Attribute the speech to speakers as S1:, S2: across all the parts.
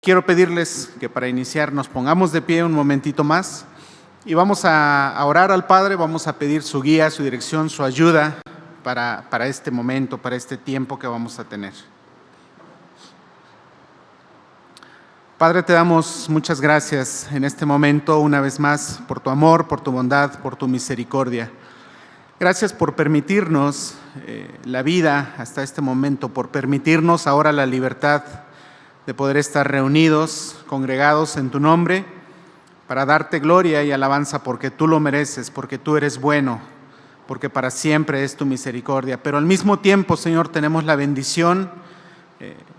S1: Quiero pedirles que para iniciar nos pongamos de pie un momentito más y vamos a orar al Padre, vamos a pedir su guía, su dirección, su ayuda para este momento, para este tiempo que vamos a tener. Padre, te damos muchas gracias en este momento una vez más por tu amor, por tu bondad, por tu misericordia. Gracias por permitirnos la vida hasta este momento, por permitirnos ahora la libertad de poder estar reunidos, congregados en tu nombre, para darte gloria y alabanza porque tú lo mereces, porque tú eres bueno, porque para siempre es tu misericordia. Pero al mismo tiempo, Señor, tenemos la bendición,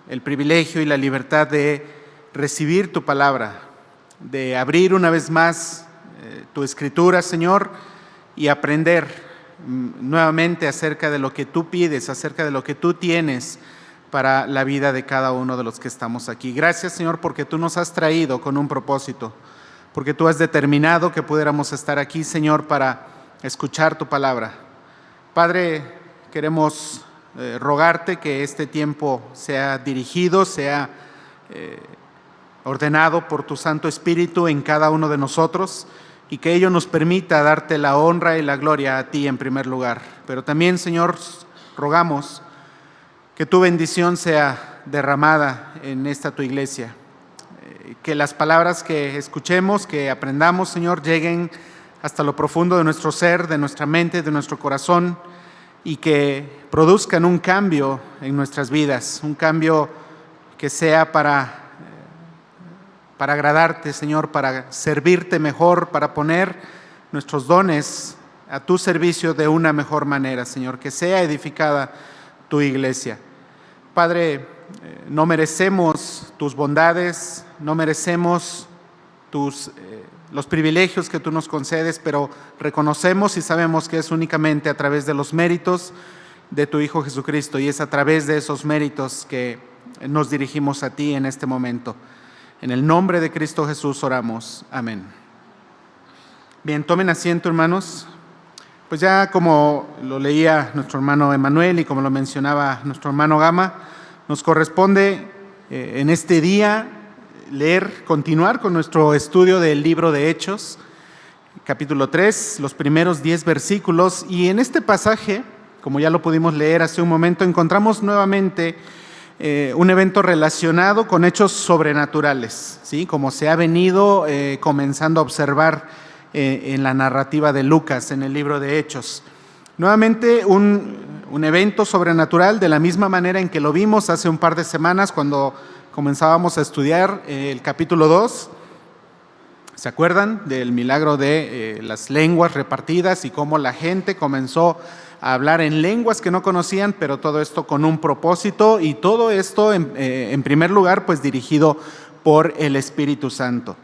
S1: el privilegio y la libertad de recibir tu palabra, de abrir una vez más tu escritura, Señor, y aprender nuevamente acerca de lo que tú pides, acerca de lo que tú tienes para la vida de cada uno de los que estamos aquí. Gracias, Señor, porque tú nos has traído con un propósito, porque tú has determinado que pudiéramos estar aquí, Señor, para escuchar tu palabra. Padre, queremos rogarte que este tiempo sea dirigido, sea ordenado por tu Santo Espíritu en cada uno de nosotros y que ello nos permita darte la honra y la gloria a ti en primer lugar. Pero también, Señor, rogamos que tu bendición sea derramada en esta tu iglesia, que las palabras que escuchemos, que aprendamos, Señor, lleguen hasta lo profundo de nuestro ser, de nuestra mente, de nuestro corazón, y que produzcan un cambio en nuestras vidas, un cambio que sea para agradarte, Señor, para servirte mejor, para poner nuestros dones a tu servicio de una mejor manera, Señor, que sea edificada tu iglesia. Padre, no merecemos tus bondades, no merecemos los privilegios que tú nos concedes, pero reconocemos y sabemos que es únicamente a través de los méritos de tu Hijo Jesucristo, y es a través de esos méritos que nos dirigimos a ti en este momento. En el nombre de Cristo Jesús oramos. Amén. Bien, tomen asiento, hermanos. Pues ya como lo leía nuestro hermano Emanuel y como lo mencionaba nuestro hermano Gama, nos corresponde en este día continuar con nuestro estudio del libro de Hechos, capítulo 3, los primeros 10 versículos. Y en este pasaje, como ya lo pudimos leer hace un momento, encontramos nuevamente un evento relacionado con hechos sobrenaturales, ¿sí? Como se ha venido comenzando a observar en la narrativa de Lucas, en el libro de Hechos. Nuevamente un evento sobrenatural, de la misma manera en que lo vimos hace un par de semanas cuando comenzábamos a estudiar el capítulo 2. ¿Se acuerdan del milagro de las lenguas repartidas y cómo la gente comenzó a hablar en lenguas que no conocían, pero todo esto con un propósito, y todo esto en primer lugar pues dirigido por el Espíritu Santo?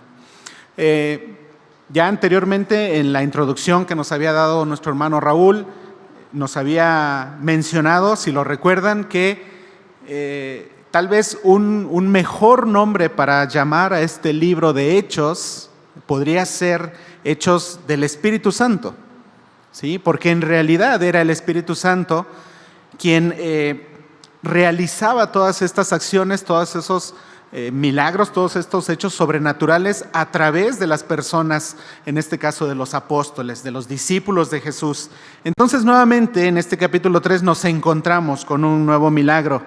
S1: Ya anteriormente, en la introducción que nos había dado nuestro hermano Raúl, nos había mencionado, si lo recuerdan, que tal vez un mejor nombre para llamar a este libro de Hechos podría ser Hechos del Espíritu Santo, ¿sí? Porque en realidad era el Espíritu Santo quien realizaba todas estas acciones, todos esos milagros, todos estos hechos sobrenaturales a través de las personas, en este caso de los apóstoles, de los discípulos de Jesús. Entonces nuevamente en este capítulo 3 nos encontramos con un nuevo milagro,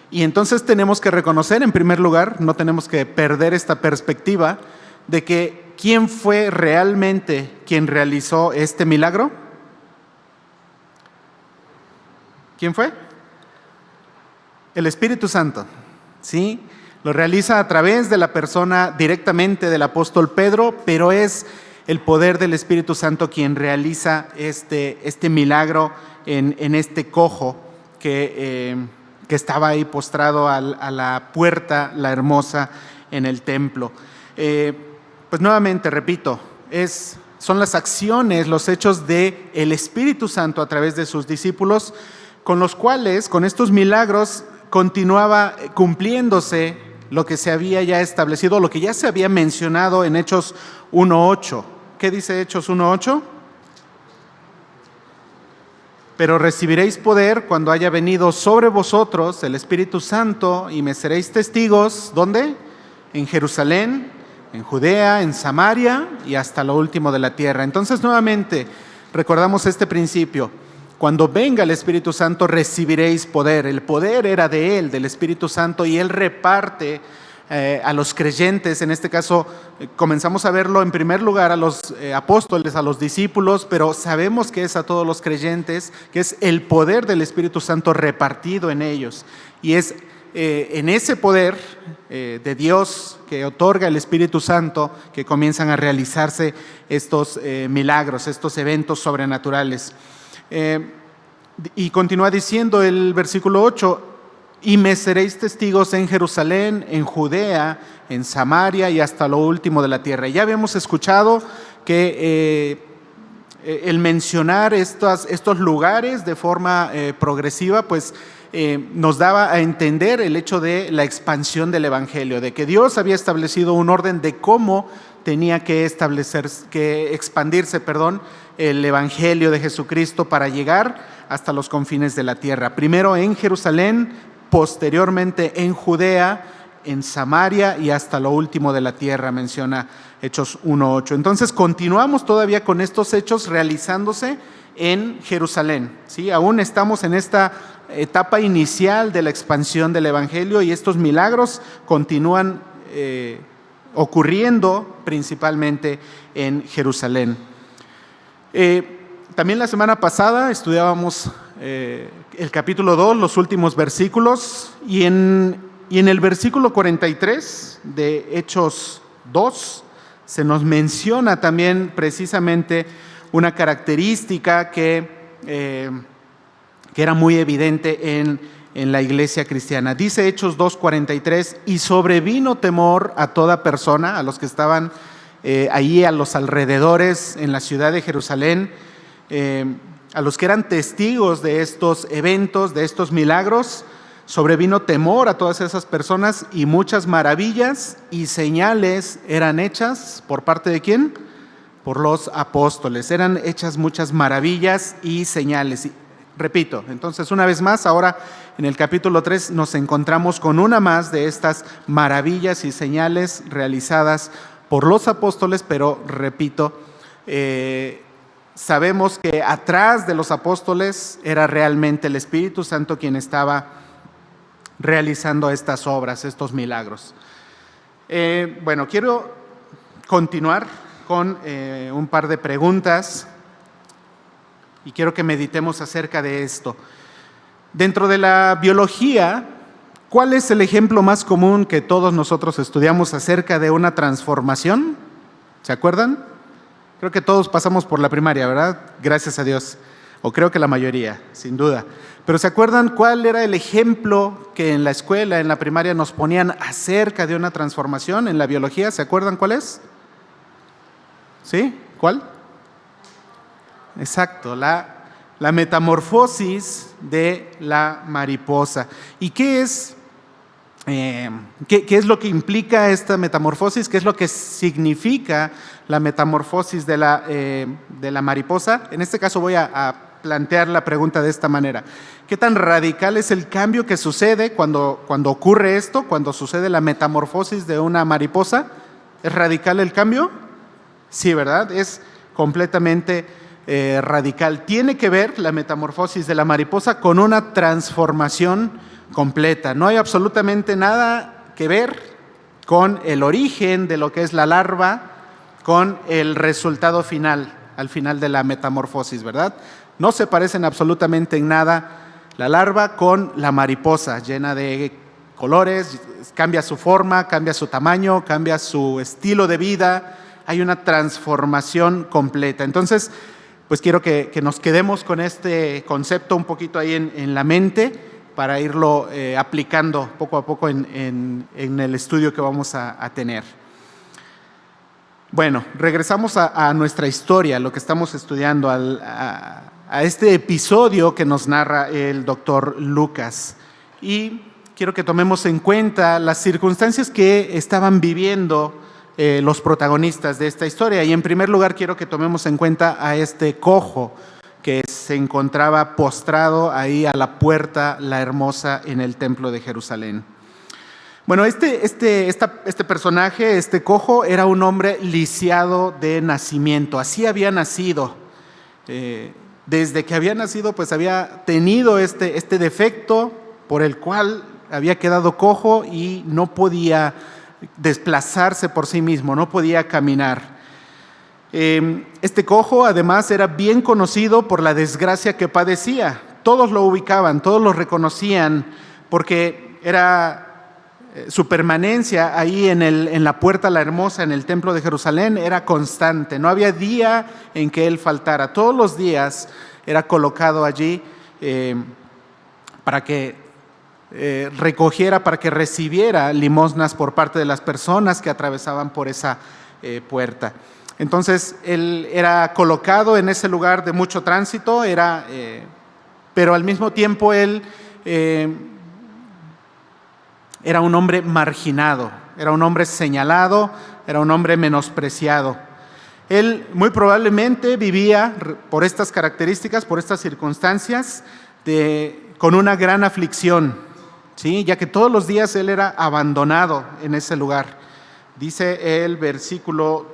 S1: y entonces tenemos que reconocer en primer lugar, no tenemos que perder esta perspectiva de que ¿quién fue realmente quien realizó este milagro? ¿Quién fue? El Espíritu Santo, ¿sí? Lo realiza a través de la persona directamente del apóstol Pedro, pero es el poder del Espíritu Santo quien realiza este milagro en este cojo que estaba ahí postrado a la puerta, la hermosa, en el templo. Pues nuevamente, repito, son las acciones, los hechos del Espíritu Santo a través de sus discípulos, con los cuales, con estos milagros, continuaba cumpliéndose lo que se había ya establecido, lo que ya se había mencionado en Hechos 1:8. ¿Qué dice Hechos 1:8? Pero recibiréis poder cuando haya venido sobre vosotros el Espíritu Santo y me seréis testigos, ¿dónde? En Jerusalén, en Judea, en Samaria y hasta lo último de la tierra. Entonces, nuevamente, recordamos este principio. Cuando venga el Espíritu Santo, recibiréis poder. El poder era de Él, del Espíritu Santo, y Él reparte a los creyentes. En este caso, comenzamos a verlo en primer lugar a los apóstoles, a los discípulos, pero sabemos que es a todos los creyentes, que es el poder del Espíritu Santo repartido en ellos. Y es en ese poder de Dios que otorga el Espíritu Santo que comienzan a realizarse estos milagros, estos eventos sobrenaturales. Y continúa diciendo el versículo 8, y me seréis testigos en Jerusalén, en Judea, en Samaria y hasta lo último de la tierra. Ya habíamos escuchado que el mencionar estos lugares de forma progresiva, pues nos daba a entender el hecho de la expansión del Evangelio, de que Dios había establecido un orden de cómo tenía que expandirse el Evangelio de Jesucristo para llegar hasta los confines de la tierra. Primero en Jerusalén, posteriormente en Judea, en Samaria y hasta lo último de la tierra, menciona Hechos 1:8. Entonces continuamos todavía con estos hechos realizándose en Jerusalén, ¿sí? Aún estamos en esta etapa inicial de la expansión del Evangelio y estos milagros continúan ocurriendo principalmente en Jerusalén. También la semana pasada estudiábamos el capítulo 2, los últimos versículos, y en el versículo 43 de Hechos 2 se nos menciona también precisamente una característica que era muy evidente en la iglesia cristiana. Dice Hechos 2:43, y sobrevino temor a toda persona, a los que estaban allí a los alrededores en la ciudad de Jerusalén, a los que eran testigos de estos eventos, de estos milagros. Sobrevino temor a todas esas personas y muchas maravillas y señales eran hechas. ¿Por parte de quién? Por los apóstoles. Eran hechas muchas maravillas y señales. Repito, entonces una vez más, ahora en el capítulo 3 nos encontramos con una más de estas maravillas y señales realizadas por los apóstoles, pero repito, sabemos que atrás de los apóstoles era realmente el Espíritu Santo quien estaba realizando estas obras, estos milagros. Bueno, quiero continuar con un par de preguntas y quiero que meditemos acerca de esto. Dentro de la biología, ¿cuál es el ejemplo más común que todos nosotros estudiamos acerca de una transformación? ¿Se acuerdan? Creo que todos pasamos por la primaria, ¿verdad? Gracias a Dios. O creo que la mayoría, sin duda. Pero ¿se acuerdan cuál era el ejemplo que en la escuela, en la primaria, nos ponían acerca de una transformación en la biología? ¿Se acuerdan cuál es? ¿Sí? ¿Cuál? Exacto, la metamorfosis de la mariposa. ¿Y qué es lo que implica esta metamorfosis? ¿Qué es lo que significa la metamorfosis de la mariposa? En este caso voy a plantear la pregunta de esta manera. ¿Qué tan radical es el cambio que sucede cuando ocurre esto, cuando sucede la metamorfosis de una mariposa? ¿Es radical el cambio? Sí, ¿verdad? Es completamente radical. Tiene que ver la metamorfosis de la mariposa con una transformación completa. No hay absolutamente nada que ver con el origen de lo que es la larva, con el resultado final, al final de la metamorfosis, ¿verdad? No se parecen absolutamente en nada la larva con la mariposa, llena de colores, cambia su forma, cambia su tamaño, cambia su estilo de vida, hay una transformación completa. Entonces, pues quiero que nos quedemos con este concepto un poquito ahí en la mente para irlo aplicando poco a poco en el estudio que vamos a tener. Bueno, regresamos a nuestra historia, lo que estamos estudiando, a este episodio que nos narra el doctor Lucas. Y quiero que tomemos en cuenta las circunstancias que estaban viviendo los protagonistas de esta historia. Y en primer lugar quiero que tomemos en cuenta a este cojo que se encontraba postrado ahí a la puerta, la hermosa, en el templo de Jerusalén. Bueno, este personaje, este cojo, era un hombre lisiado de nacimiento. Así había nacido. Desde que había nacido, pues había tenido este defecto por el cual había quedado cojo y no podía desplazarse por sí mismo, no podía caminar. Este cojo además era bien conocido por la desgracia que padecía. Todos lo ubicaban, todos lo reconocían, porque era su permanencia ahí en la puerta la hermosa, en el templo de Jerusalén, era constante. No había día en que él faltara. Todos los días era colocado allí para que recogiera, para que recibiera limosnas por parte de las personas que atravesaban por esa puerta. Entonces él era colocado en ese lugar de mucho tránsito, pero al mismo tiempo él era un hombre marginado, era un hombre señalado, era un hombre menospreciado. Él muy probablemente vivía por estas características, por estas circunstancias, con una gran aflicción, ¿sí? Ya que todos los días él era abandonado en ese lugar. Dice el versículo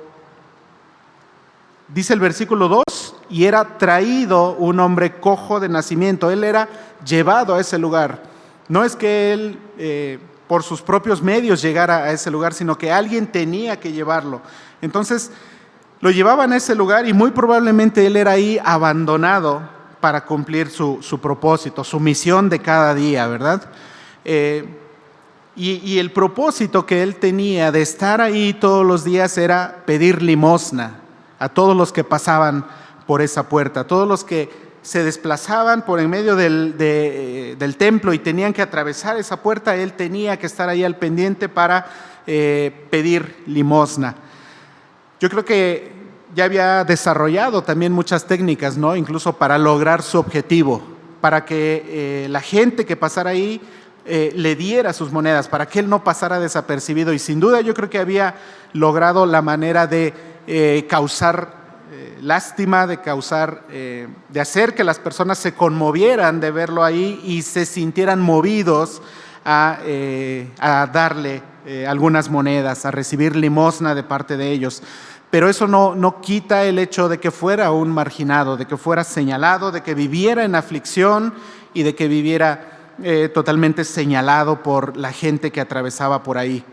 S1: 2, y era traído un hombre cojo de nacimiento. Él era llevado a ese lugar. No es que él por sus propios medios llegara a ese lugar, sino que alguien tenía que llevarlo. Entonces lo llevaban a ese lugar y muy probablemente él era ahí abandonado para cumplir su propósito, su misión de cada día, ¿verdad? Y el propósito que él tenía de estar ahí todos los días era pedir limosna a todos los que pasaban por esa puerta, a todos los que se desplazaban por en medio del templo y tenían que atravesar esa puerta. Él tenía que estar ahí al pendiente para pedir limosna. Yo creo que ya había desarrollado también muchas técnicas, ¿no? Incluso para lograr su objetivo, para que la gente que pasara ahí le diera sus monedas, para que él no pasara desapercibido. Y sin duda yo creo que había logrado la manera de causar lástima, de hacer que las personas se conmovieran de verlo ahí y se sintieran movidos a darle algunas monedas, a recibir limosna de parte de ellos. Pero eso no quita el hecho de que fuera un marginado, de que fuera señalado, de que viviera en aflicción y de que viviera totalmente señalado por la gente que atravesaba por ahí.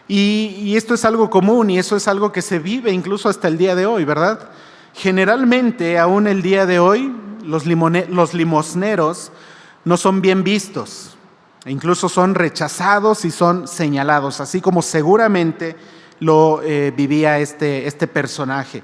S1: Y esto es algo común y eso es algo que se vive incluso hasta el día de hoy, ¿verdad? Generalmente, aún el día de hoy, los limosneros no son bien vistos, e incluso son rechazados y son señalados, así como seguramente lo vivía este personaje.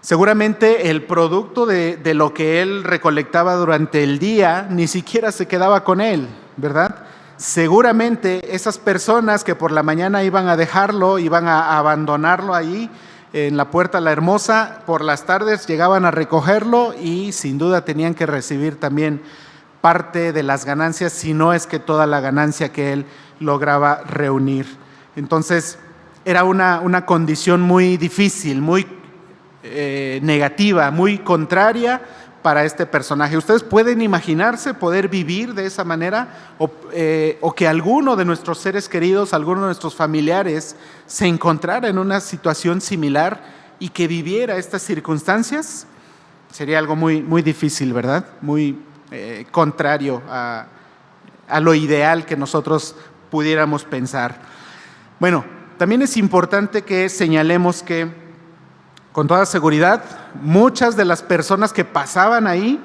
S1: Seguramente el producto de lo que él recolectaba durante el día ni siquiera se quedaba con él, ¿verdad? Seguramente esas personas que por la mañana iban a dejarlo, iban a abandonarlo ahí en la puerta la hermosa, por las tardes llegaban a recogerlo y sin duda tenían que recibir también parte de las ganancias, si no es que toda la ganancia que él lograba reunir. Entonces era una condición muy difícil, muy negativa, muy contraria para este personaje. ¿Ustedes pueden imaginarse poder vivir de esa manera? O que alguno de nuestros seres queridos, alguno de nuestros familiares se encontrara en una situación similar y que viviera estas circunstancias. Sería algo muy, muy difícil, ¿verdad? Muy contrario a lo ideal que nosotros pudiéramos pensar. Bueno, también es importante que señalemos que con toda seguridad, muchas de las personas que pasaban ahí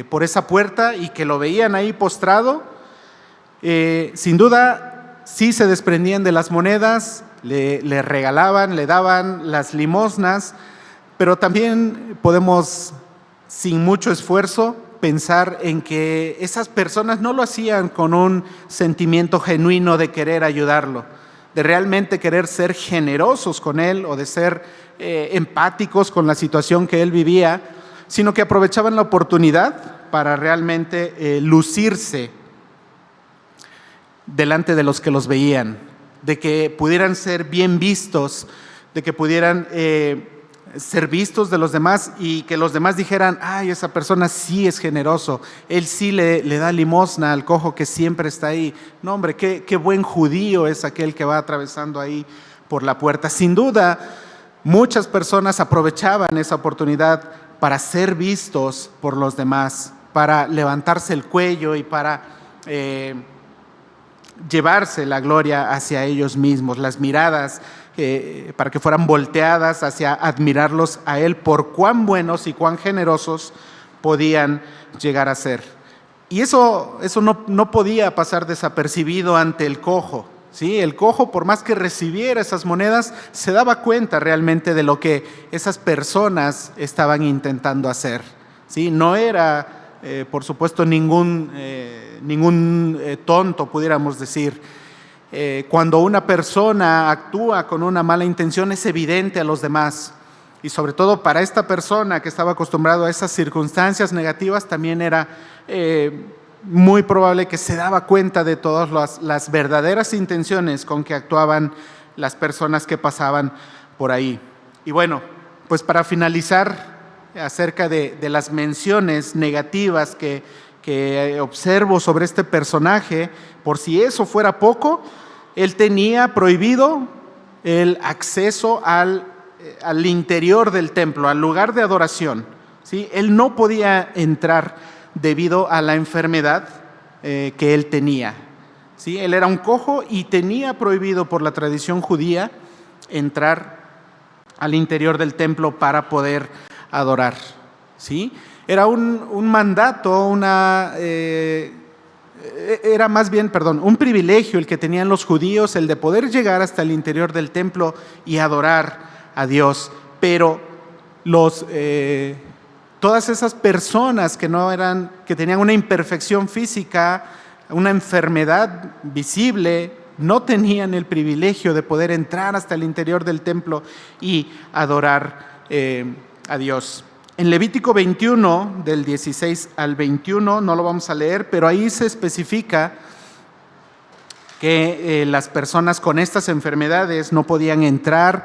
S1: por esa puerta y que lo veían ahí postrado, sin duda sí se desprendían de las monedas, le regalaban, le daban las limosnas, pero también podemos, sin mucho esfuerzo, pensar en que esas personas no lo hacían con un sentimiento genuino de querer ayudarlo, de realmente querer ser generosos con él o de ser empáticos con la situación que él vivía, sino que aprovechaban la oportunidad para realmente lucirse delante de los que los veían, de que pudieran ser bien vistos, de que pudieran ser vistos de los demás y que los demás dijeran, ay, esa persona sí es generoso, él sí le da limosna al cojo que siempre está ahí. No, hombre, qué buen judío es aquel que va atravesando ahí por la puerta. Sin duda, muchas personas aprovechaban esa oportunidad para ser vistos por los demás, para levantarse el cuello y para llevarse la gloria hacia ellos mismos, las miradas para que fueran volteadas hacia admirarlos a él por cuán buenos y cuán generosos podían llegar a ser. Y eso no podía pasar desapercibido ante el cojo, ¿sí? El cojo, por más que recibiera esas monedas, se daba cuenta realmente de lo que esas personas estaban intentando hacer, ¿sí? No era, por supuesto, ningún tonto, pudiéramos decir. Cuando una persona actúa con una mala intención es evidente a los demás, y sobre todo para esta persona que estaba acostumbrado a esas circunstancias negativas también era muy probable que se daba cuenta de todas las verdaderas intenciones con que actuaban las personas que pasaban por ahí. Y bueno, pues para finalizar acerca de las menciones negativas que observo sobre este personaje, por si eso fuera poco, él tenía prohibido el acceso al interior del templo, al lugar de adoración, ¿sí? Él no podía entrar debido a la enfermedad que él tenía, ¿sí? Él era un cojo y tenía prohibido por la tradición judía entrar al interior del templo para poder adorar, ¿sí? Era un mandato, un privilegio el que tenían los judíos, el de poder llegar hasta el interior del templo y adorar a Dios. Pero todas esas personas que tenían una imperfección física, una enfermedad visible, no tenían el privilegio de poder entrar hasta el interior del templo y adorar a Dios. En Levítico 21, del 16 al 21, no lo vamos a leer, pero ahí se especifica que las personas con estas enfermedades no podían entrar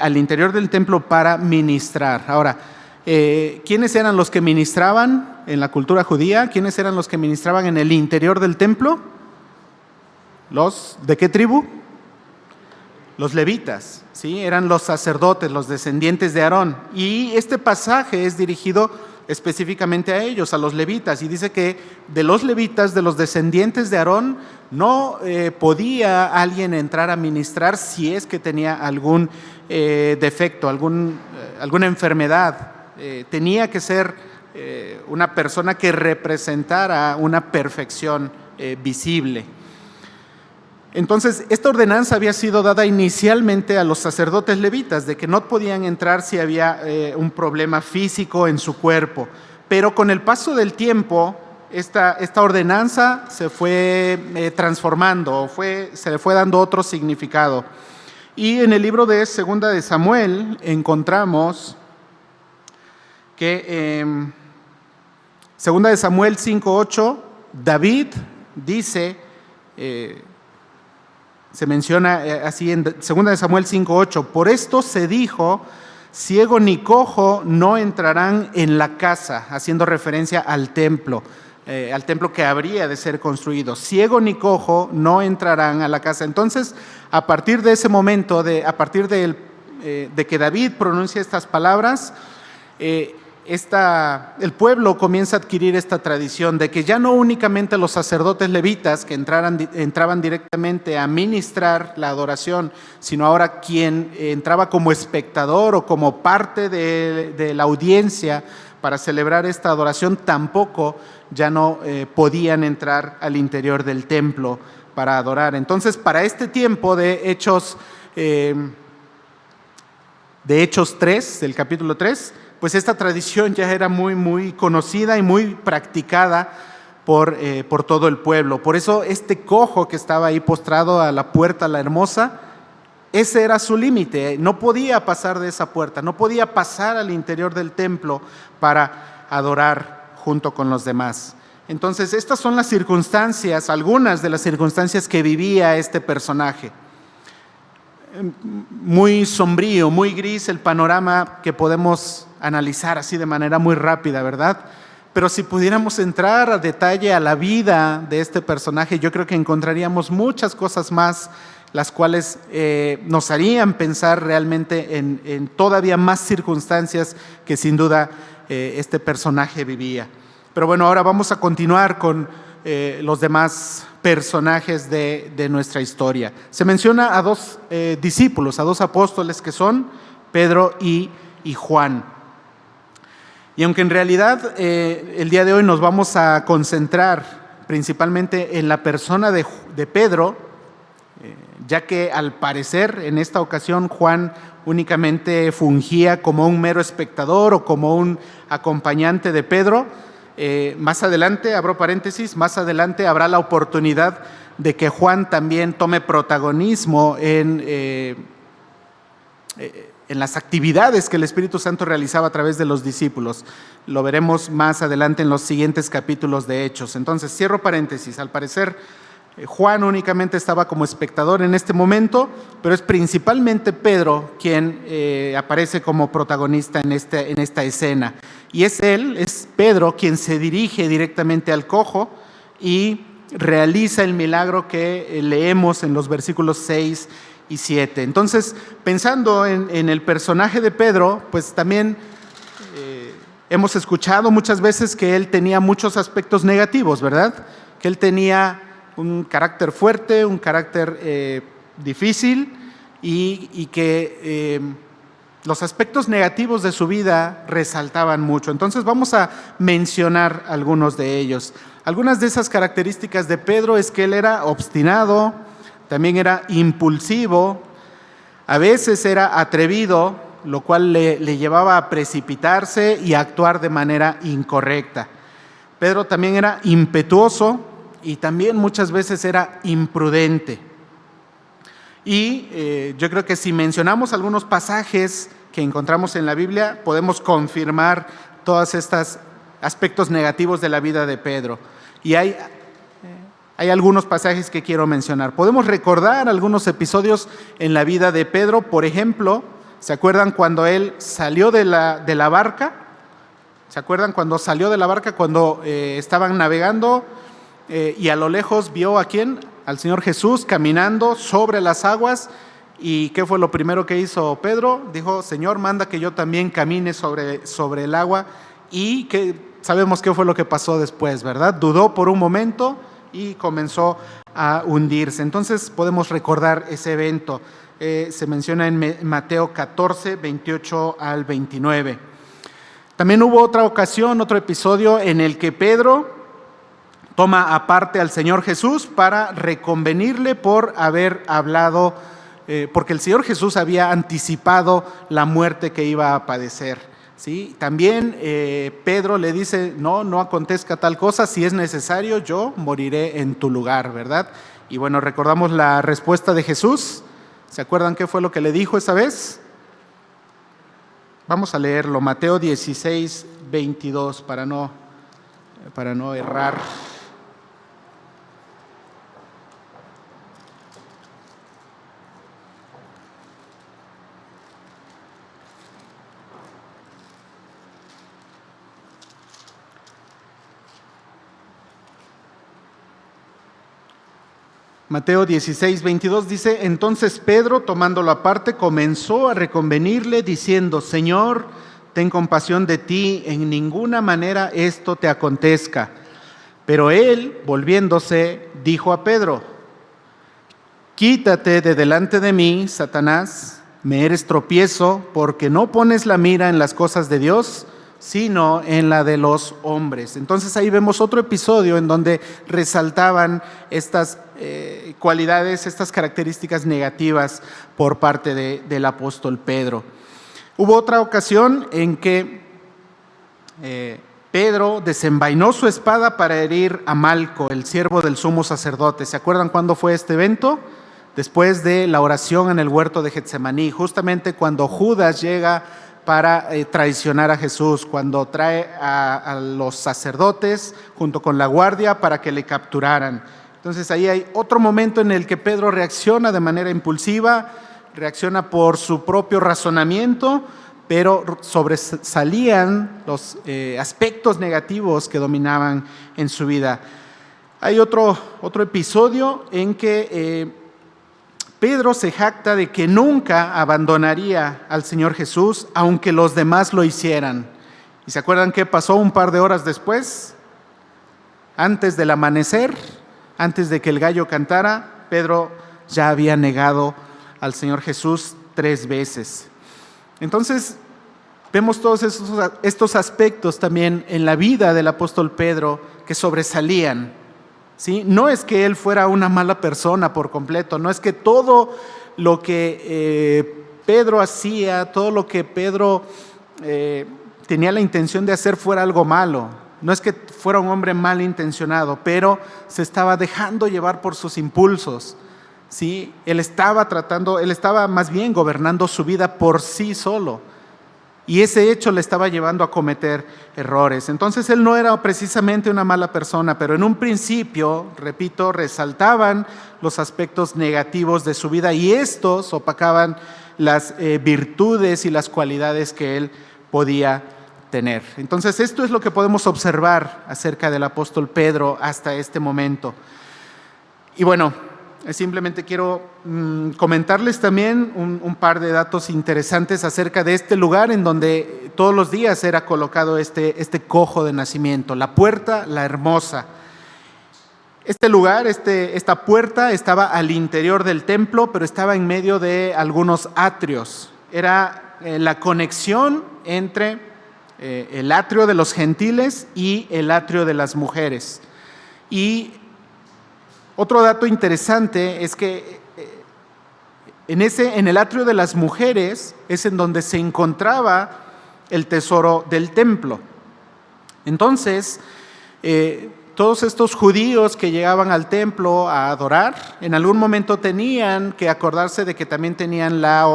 S1: al interior del templo para ministrar. Ahora, ¿quiénes eran los que ministraban en la cultura judía? ¿Quiénes eran los que ministraban en el interior del templo? ¿De qué tribu? Los levitas, ¿sí? Eran los sacerdotes, los descendientes de Aarón. Y este pasaje es dirigido específicamente a ellos, a los levitas. Y dice que de los levitas, de los descendientes de Aarón, no podía alguien entrar a ministrar si es que tenía algún defecto, alguna enfermedad. Tenía que ser una persona que representara una perfección visible. Entonces, esta ordenanza había sido dada inicialmente a los sacerdotes levitas, de que no podían entrar si había un problema físico en su cuerpo. Pero con el paso del tiempo, esta ordenanza se fue transformando, se le fue dando otro significado. Y en el libro de Segunda de Samuel encontramos que Segunda de Samuel 5:8, David dice... se menciona así en 2 de Samuel 5:8, por esto se dijo, ciego ni cojo no entrarán en la casa, haciendo referencia al templo que habría de ser construido. Ciego ni cojo no entrarán a la casa. Entonces, a partir de ese momento, a partir de que David pronuncia estas palabras, el pueblo comienza a adquirir esta tradición de que ya no únicamente los sacerdotes levitas que entraban directamente a ministrar la adoración, sino ahora quien entraba como espectador o como parte de la audiencia para celebrar esta adoración, tampoco ya no podían entrar al interior del templo para adorar. Entonces, para este tiempo de Hechos 3, del capítulo 3, pues esta tradición ya era muy conocida y muy practicada por todo el pueblo. Por eso este cojo que estaba ahí postrado a la puerta, la hermosa, ese era su límite. No podía pasar de esa puerta, no podía pasar al interior del templo para adorar junto con los demás. Entonces, estas son las circunstancias, algunas de las circunstancias que vivía este personaje. Muy sombrío, muy gris el panorama que podemos analizar así de manera muy rápida, ¿verdad? Pero si pudiéramos entrar a detalle a la vida de este personaje, yo creo que encontraríamos muchas cosas más, las cuales nos harían pensar realmente en todavía más circunstancias que sin duda este personaje vivía. Pero bueno, ahora vamos a continuar con los demás personajes de nuestra historia. Se menciona a dos discípulos, a dos apóstoles que son Pedro y Juan. Y aunque en realidad el día de hoy nos vamos a concentrar principalmente en la persona de Pedro, ya que al parecer en esta ocasión Juan únicamente fungía como un mero espectador o como un acompañante de Pedro. Más adelante, abro paréntesis, más adelante habrá la oportunidad de que Juan también tome protagonismo en las actividades que el Espíritu Santo realizaba a través de los discípulos. Lo veremos más adelante en los siguientes capítulos de Hechos. Entonces, cierro paréntesis. Al parecer, Juan únicamente estaba como espectador en este momento, pero es principalmente Pedro quien aparece como protagonista en esta escena. Y es Pedro quien se dirige directamente al cojo y realiza el milagro que leemos en los versículos 6 y 7. Entonces, pensando en el personaje de Pedro, pues también hemos escuchado muchas veces que él tenía muchos aspectos negativos, ¿verdad? Que él tenía un carácter fuerte, un carácter difícil y que los aspectos negativos de su vida resaltaban mucho. Entonces vamos a mencionar algunos de ellos. Algunas de esas características de Pedro es que él era obstinado, también era impulsivo, a veces era atrevido, lo cual le llevaba a precipitarse y a actuar de manera incorrecta. Pedro también era impetuoso y también muchas veces era imprudente. Y yo creo que si mencionamos algunos pasajes que encontramos en la Biblia, podemos confirmar todos estos aspectos negativos de la vida de Pedro. Y hay algunos pasajes que quiero mencionar. Podemos recordar algunos episodios en la vida de Pedro. Por ejemplo, ¿se acuerdan cuando él salió de la barca? ¿Se acuerdan cuando salió de la barca, cuando estaban navegando y a lo lejos vio a quién? Al Señor Jesús caminando sobre las aguas. ¿Y qué fue lo primero que hizo Pedro? Dijo: Señor, manda que yo también camine sobre el agua. Y que sabemos qué fue lo que pasó después, ¿verdad? Dudó por un momento y comenzó a hundirse. Entonces podemos recordar ese evento. Se menciona en Mateo 14, 28 al 29. También hubo otra ocasión, otro episodio en el que Pedro toma aparte al Señor Jesús para reconvenirle por haber hablado, porque el Señor Jesús había anticipado la muerte que iba a padecer, ¿sí? También Pedro le dice: no acontezca tal cosa, si es necesario yo moriré en tu lugar, ¿verdad? Y bueno, recordamos la respuesta de Jesús. ¿Se acuerdan qué fue lo que le dijo esa vez? Vamos a leerlo, Mateo 16, 22, para no errar. Mateo 16, 22 dice: entonces Pedro, tomándolo aparte, comenzó a reconvenirle diciendo: Señor, ten compasión de ti, en ninguna manera esto te acontezca. Pero él, volviéndose, dijo a Pedro: quítate de delante de mí, Satanás, me eres tropiezo, porque no pones la mira en las cosas de Dios, sino en la de los hombres. Entonces ahí vemos otro episodio en donde resaltaban estas cualidades, estas características negativas por parte del apóstol Pedro. Hubo otra ocasión en que Pedro desenvainó su espada para herir a Malco, el siervo del sumo sacerdote. ¿Se acuerdan cuándo fue este evento? Después de la oración en el huerto de Getsemaní, justamente cuando Judas llega para traicionar a Jesús, cuando trae a los sacerdotes junto con la guardia para que le capturaran. Entonces ahí hay otro momento en el que Pedro reacciona de manera impulsiva, reacciona por su propio razonamiento, pero sobresalían los aspectos negativos que dominaban en su vida. Hay otro episodio en que Pedro se jacta de que nunca abandonaría al Señor Jesús, aunque los demás lo hicieran. ¿Y se acuerdan qué pasó un par de horas después? Antes del amanecer, antes de que el gallo cantara, Pedro ya había negado al Señor Jesús 3 veces. Entonces, vemos todos estos aspectos también en la vida del apóstol Pedro que sobresalían, ¿sí? No es que él fuera una mala persona por completo, no es que todo lo que Pedro hacía, todo lo que Pedro tenía la intención de hacer fuera algo malo. No es que fuera un hombre malintencionado, pero se estaba dejando llevar por sus impulsos. ¿Sí? Él estaba más bien gobernando su vida por sí solo, y ese hecho le estaba llevando a cometer errores. Entonces él no era precisamente una mala persona, pero en un principio, repito, resaltaban los aspectos negativos de su vida y estos opacaban las virtudes y las cualidades que él podía tener. Entonces esto es lo que podemos observar acerca del apóstol Pedro hasta este momento. Y bueno, simplemente quiero comentarles también un par de datos interesantes acerca de este lugar en donde todos los días era colocado este cojo de nacimiento, la puerta La Hermosa. Este lugar, esta puerta estaba al interior del templo, pero estaba en medio de algunos atrios. Era la conexión entre el atrio de los gentiles y el atrio de las mujeres. Y otro dato interesante es que en el atrio de las mujeres es en donde se encontraba el tesoro del templo. Entonces, todos estos judíos que llegaban al templo a adorar, en algún momento tenían que acordarse de que también tenían la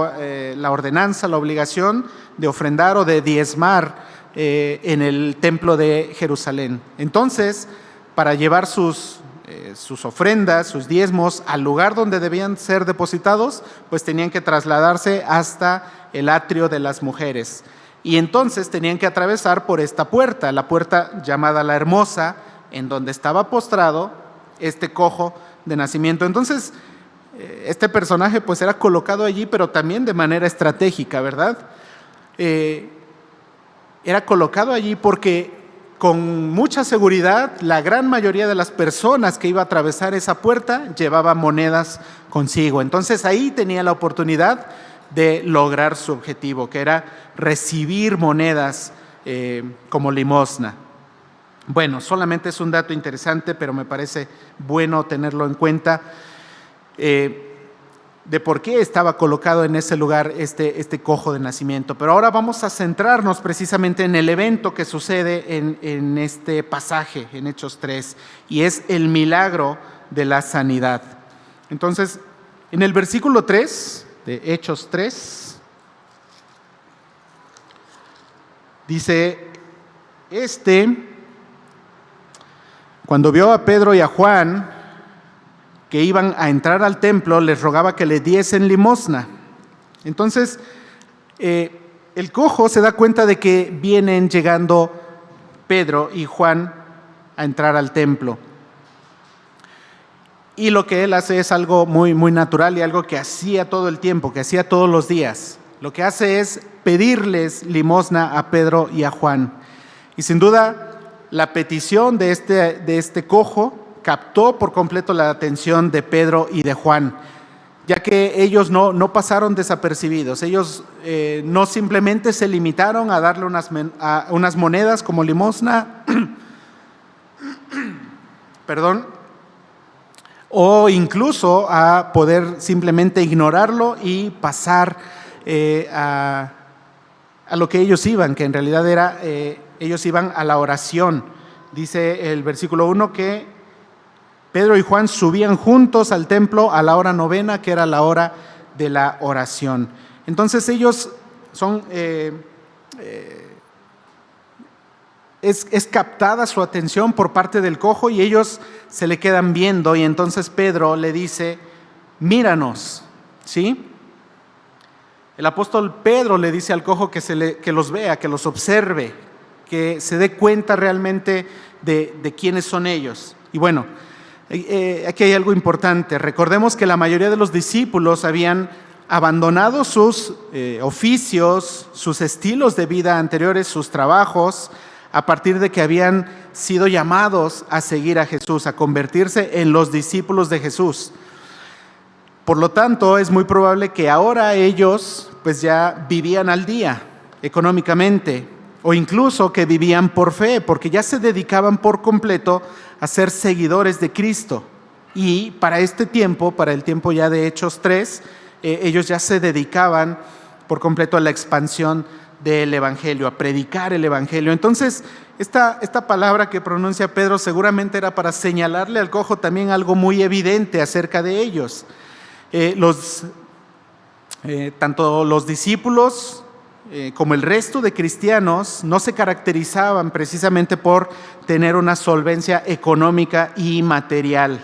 S1: ordenanza, la obligación de ofrendar o de diezmar en el templo de Jerusalén. Entonces, para llevar sus ofrendas, sus diezmos al lugar donde debían ser depositados, pues tenían que trasladarse hasta el atrio de las mujeres. Y entonces tenían que atravesar por esta puerta, la puerta llamada La Hermosa, en donde estaba postrado este cojo de nacimiento. Entonces, este personaje pues era colocado allí, pero también de manera estratégica, ¿verdad? Era colocado allí porque con mucha seguridad, la gran mayoría de las personas que iba a atravesar esa puerta llevaba monedas consigo. Entonces ahí tenía la oportunidad de lograr su objetivo, que era recibir monedas como limosna. Bueno, solamente es un dato interesante, pero me parece bueno tenerlo en cuenta de por qué estaba colocado en ese lugar este cojo de nacimiento. Pero ahora vamos a centrarnos precisamente en el evento que sucede en este pasaje, en Hechos 3, y es el milagro de la sanidad. Entonces, en el versículo 3 de Hechos 3, dice, cuando vio a Pedro y a Juan que iban a entrar al templo, les rogaba que le diesen limosna. Entonces, el cojo se da cuenta de que vienen llegando Pedro y Juan a entrar al templo. Y lo que él hace es algo muy, muy natural y algo que hacía todo el tiempo, que hacía todos los días. Lo que hace es pedirles limosna a Pedro y a Juan. Y sin duda, la petición de este cojo captó por completo la atención de Pedro y de Juan. ya que ellos no pasaron desapercibidos. Ellos no simplemente se limitaron a darle unas monedas como limosna, perdón, o incluso a poder simplemente ignorarlo y pasar a lo que ellos iban, que en realidad era, ellos iban a la oración. Dice el versículo 1 que Pedro y Juan subían juntos al templo a la hora novena, que era la hora de la oración. Entonces ellos son, es captada su atención por parte del cojo y ellos se le quedan viendo, y entonces Pedro le dice: míranos, ¿sí? El apóstol Pedro le dice al cojo que los vea, que los observe, que se dé cuenta realmente de quiénes son ellos. Y bueno, aquí hay algo importante. Recordemos que la mayoría de los discípulos habían abandonado sus oficios, sus estilos de vida anteriores, sus trabajos, a partir de que habían sido llamados a seguir a Jesús, a convertirse en los discípulos de Jesús. Por lo tanto, es muy probable que ahora ellos pues ya vivían al día económicamente, o incluso que vivían por fe, porque ya se dedicaban por completo a ser seguidores de Cristo. Y para este tiempo, para el tiempo ya de Hechos 3, ellos ya se dedicaban por completo a la expansión del Evangelio, a predicar el Evangelio. Entonces, esta palabra que pronuncia Pedro seguramente era para señalarle al cojo también algo muy evidente acerca de ellos. Tanto los discípulos como el resto de cristianos no se caracterizaban precisamente por tener una solvencia económica y material,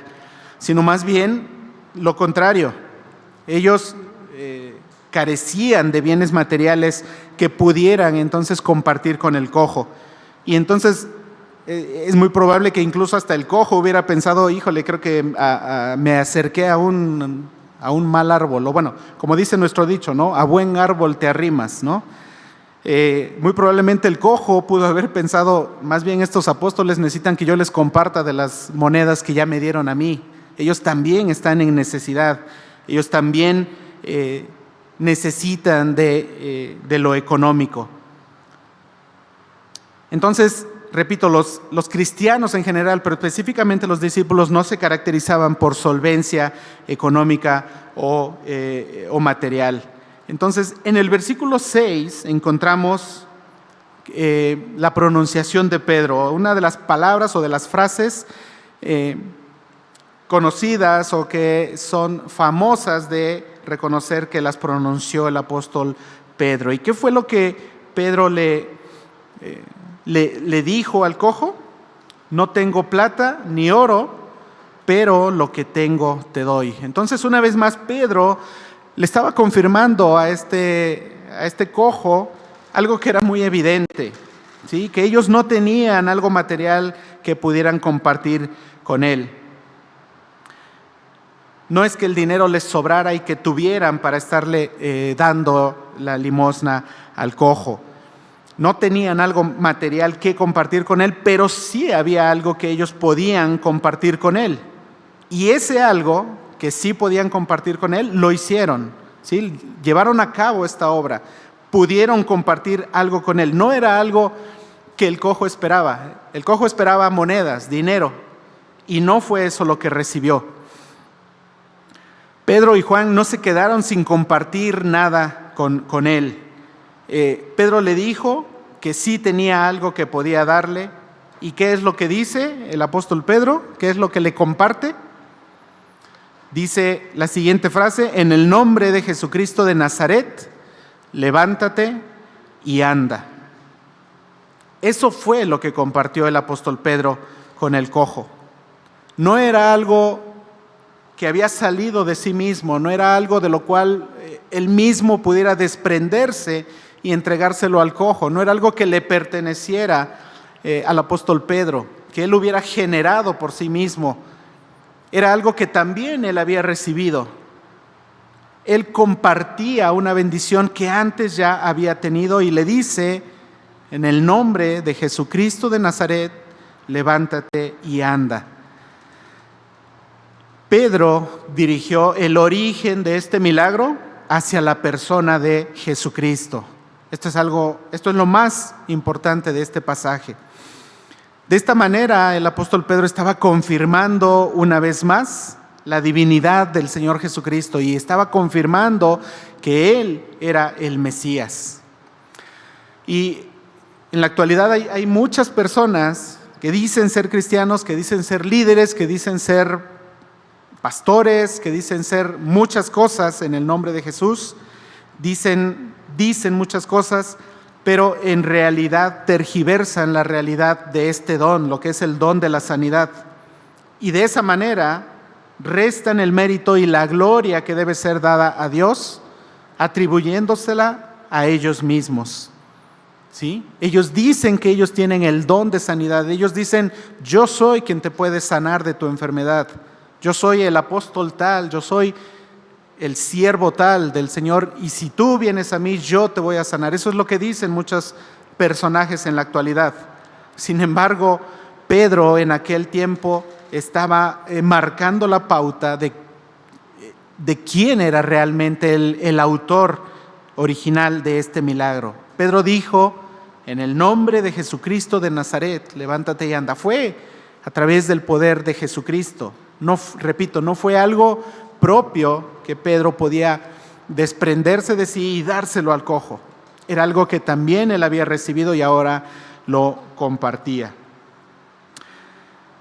S1: sino más bien lo contrario. Ellos carecían de bienes materiales que pudieran entonces compartir con el cojo. Y entonces es muy probable que incluso hasta el cojo hubiera pensado: híjole, creo que me acerqué a un mal árbol, o bueno, como dice nuestro dicho, ¿no? A buen árbol te arrimas, ¿no? Muy probablemente el cojo pudo haber pensado: más bien estos apóstoles necesitan que yo les comparta de las monedas que ya me dieron a mí. Ellos también están en necesidad, ellos también necesitan de lo económico. Entonces, repito, los cristianos en general, pero específicamente los discípulos, no se caracterizaban por solvencia económica o material. Entonces, en el versículo 6 encontramos la pronunciación de Pedro, una de las palabras o de las frases conocidas o que son famosas de reconocer que las pronunció el apóstol Pedro. ¿Y qué fue lo que Pedro le dijo al cojo? No tengo plata ni oro, pero lo que tengo te doy. Entonces, una vez más, Pedro le estaba confirmando a este cojo algo que era muy evidente, ¿sí? Que ellos no tenían algo material que pudieran compartir con él. No es que el dinero les sobrara y que tuvieran para estarle dando la limosna al cojo. No tenían algo material que compartir con él, pero sí había algo que ellos podían compartir con él. Y ese algo que sí podían compartir con él, lo hicieron, ¿sí? Llevaron a cabo esta obra, pudieron compartir algo con él. No era algo que el cojo esperaba. El cojo esperaba monedas, dinero, y no fue eso lo que recibió. Pedro y Juan no se quedaron sin compartir nada con él. Pedro le dijo que sí tenía algo que podía darle. ¿Y qué es lo que dice el apóstol Pedro? ¿Qué es lo que le comparte? Dice la siguiente frase: en el nombre de Jesucristo de Nazaret, levántate y anda. Eso fue lo que compartió el apóstol Pedro con el cojo. No era algo que había salido de sí mismo, no era algo de lo cual él mismo pudiera desprenderse y entregárselo al cojo, no era algo que le perteneciera al apóstol Pedro, que él hubiera generado por sí mismo, era algo que también él había recibido. Él compartía una bendición que antes ya había tenido y le dice: en el nombre de Jesucristo de Nazaret, levántate y anda. Pedro dirigió el origen de este milagro hacia la persona de Jesucristo. Esto es lo más importante de este pasaje. De esta manera, el apóstol Pedro estaba confirmando una vez más la divinidad del Señor Jesucristo y estaba confirmando que Él era el Mesías. Y en la actualidad hay muchas personas que dicen ser cristianos, que dicen ser líderes, que dicen ser pastores, que dicen ser muchas cosas en el nombre de Jesús, dicen muchas cosas, pero en realidad tergiversan la realidad de este don, lo que es el don de la sanidad. Y de esa manera restan el mérito y la gloria que debe ser dada a Dios, atribuyéndosela a ellos mismos. ¿Sí? Ellos dicen que ellos tienen el don de sanidad. Ellos dicen: yo soy quien te puede sanar de tu enfermedad. Yo soy el apóstol tal, yo soy el siervo tal del Señor, y si tú vienes a mí, yo te voy a sanar. Eso es lo que dicen muchos personajes en la actualidad. Sin embargo, Pedro en aquel tiempo estaba marcando la pauta de quién era realmente el autor original de este milagro. Pedro dijo: en el nombre de Jesucristo de Nazaret, levántate y anda. Fue a través del poder de Jesucristo. No fue algo propio que Pedro podía desprenderse de sí y dárselo al cojo. Era algo que también él había recibido y ahora lo compartía.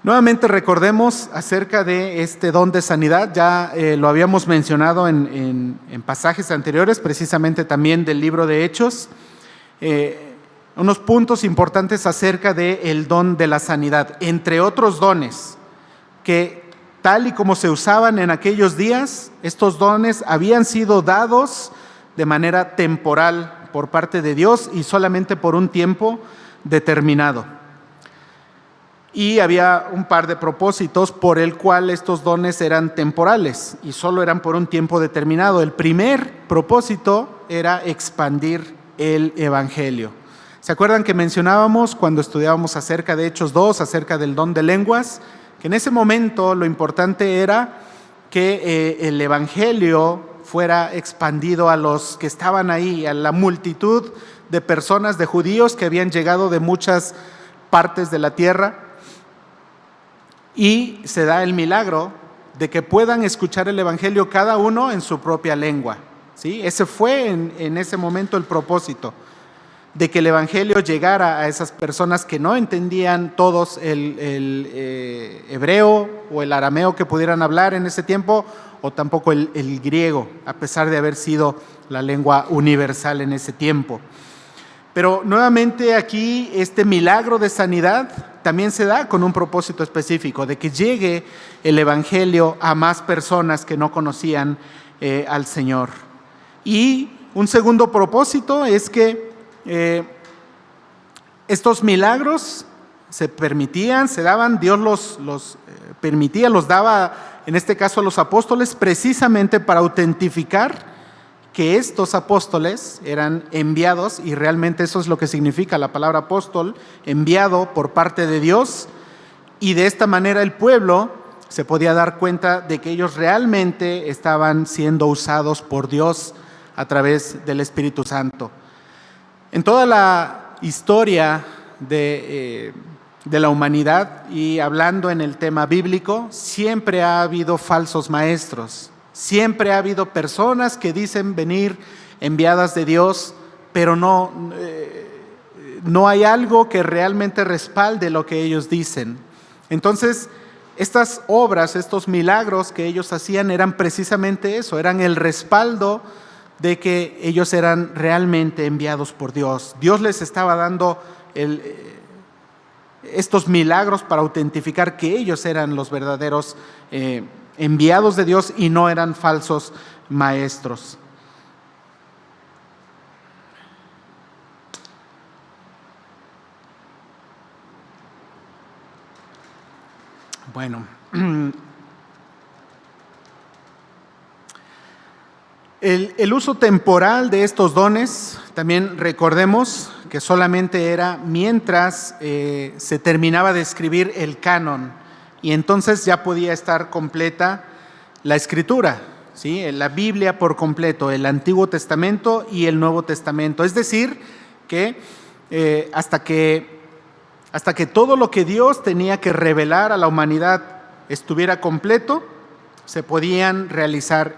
S1: Nuevamente recordemos acerca de este don de sanidad. Ya lo habíamos mencionado en pasajes anteriores, precisamente también del libro de Hechos. Unos puntos importantes acerca del don de la sanidad, entre otros dones que, tal y como se usaban en aquellos días, estos dones habían sido dados de manera temporal por parte de Dios y solamente por un tiempo determinado. Y había un par de propósitos por el cual estos dones eran temporales y solo eran por un tiempo determinado. El primer propósito era expandir el Evangelio. ¿Se acuerdan que mencionábamos cuando estudiábamos acerca de Hechos 2, acerca del don de lenguas? Que en ese momento lo importante era que el Evangelio fuera expandido a los que estaban ahí, a la multitud de personas, de judíos que habían llegado de muchas partes de la tierra. Y se da el milagro de que puedan escuchar el Evangelio cada uno en su propia lengua. ¿Sí? Ese fue en ese momento el propósito, de que el Evangelio llegara a esas personas que no entendían todos el hebreo o el arameo que pudieran hablar en ese tiempo, o tampoco el griego, a pesar de haber sido la lengua universal en ese tiempo. Pero nuevamente aquí este milagro de sanidad también se da con un propósito específico, de que llegue el Evangelio a más personas que no conocían al Señor. Y un segundo propósito es que estos milagros se permitían, se daban, Dios los permitía, los daba en este caso a los apóstoles, precisamente para autentificar que estos apóstoles eran enviados, y realmente eso es lo que significa la palabra apóstol, enviado por parte de Dios, y de esta manera el pueblo se podía dar cuenta de que ellos realmente estaban siendo usados por Dios a través del Espíritu Santo. En toda la historia de la humanidad, y hablando en el tema bíblico, siempre ha habido falsos maestros. Siempre ha habido personas que dicen venir enviadas de Dios, pero no hay algo que realmente respalde lo que ellos dicen. Entonces, estas obras, estos milagros que ellos hacían eran precisamente eso, eran el respaldo de que ellos eran realmente enviados por Dios. Dios les estaba dando estos milagros para autentificar que ellos eran los verdaderos enviados de Dios y no eran falsos maestros. Bueno, el uso temporal de estos dones, también recordemos que solamente era mientras se terminaba de escribir el canon, y entonces ya podía estar completa la Escritura, ¿sí? La Biblia por completo, el Antiguo Testamento y el Nuevo Testamento. Es decir, que hasta que todo lo que Dios tenía que revelar a la humanidad estuviera completo, se podían realizar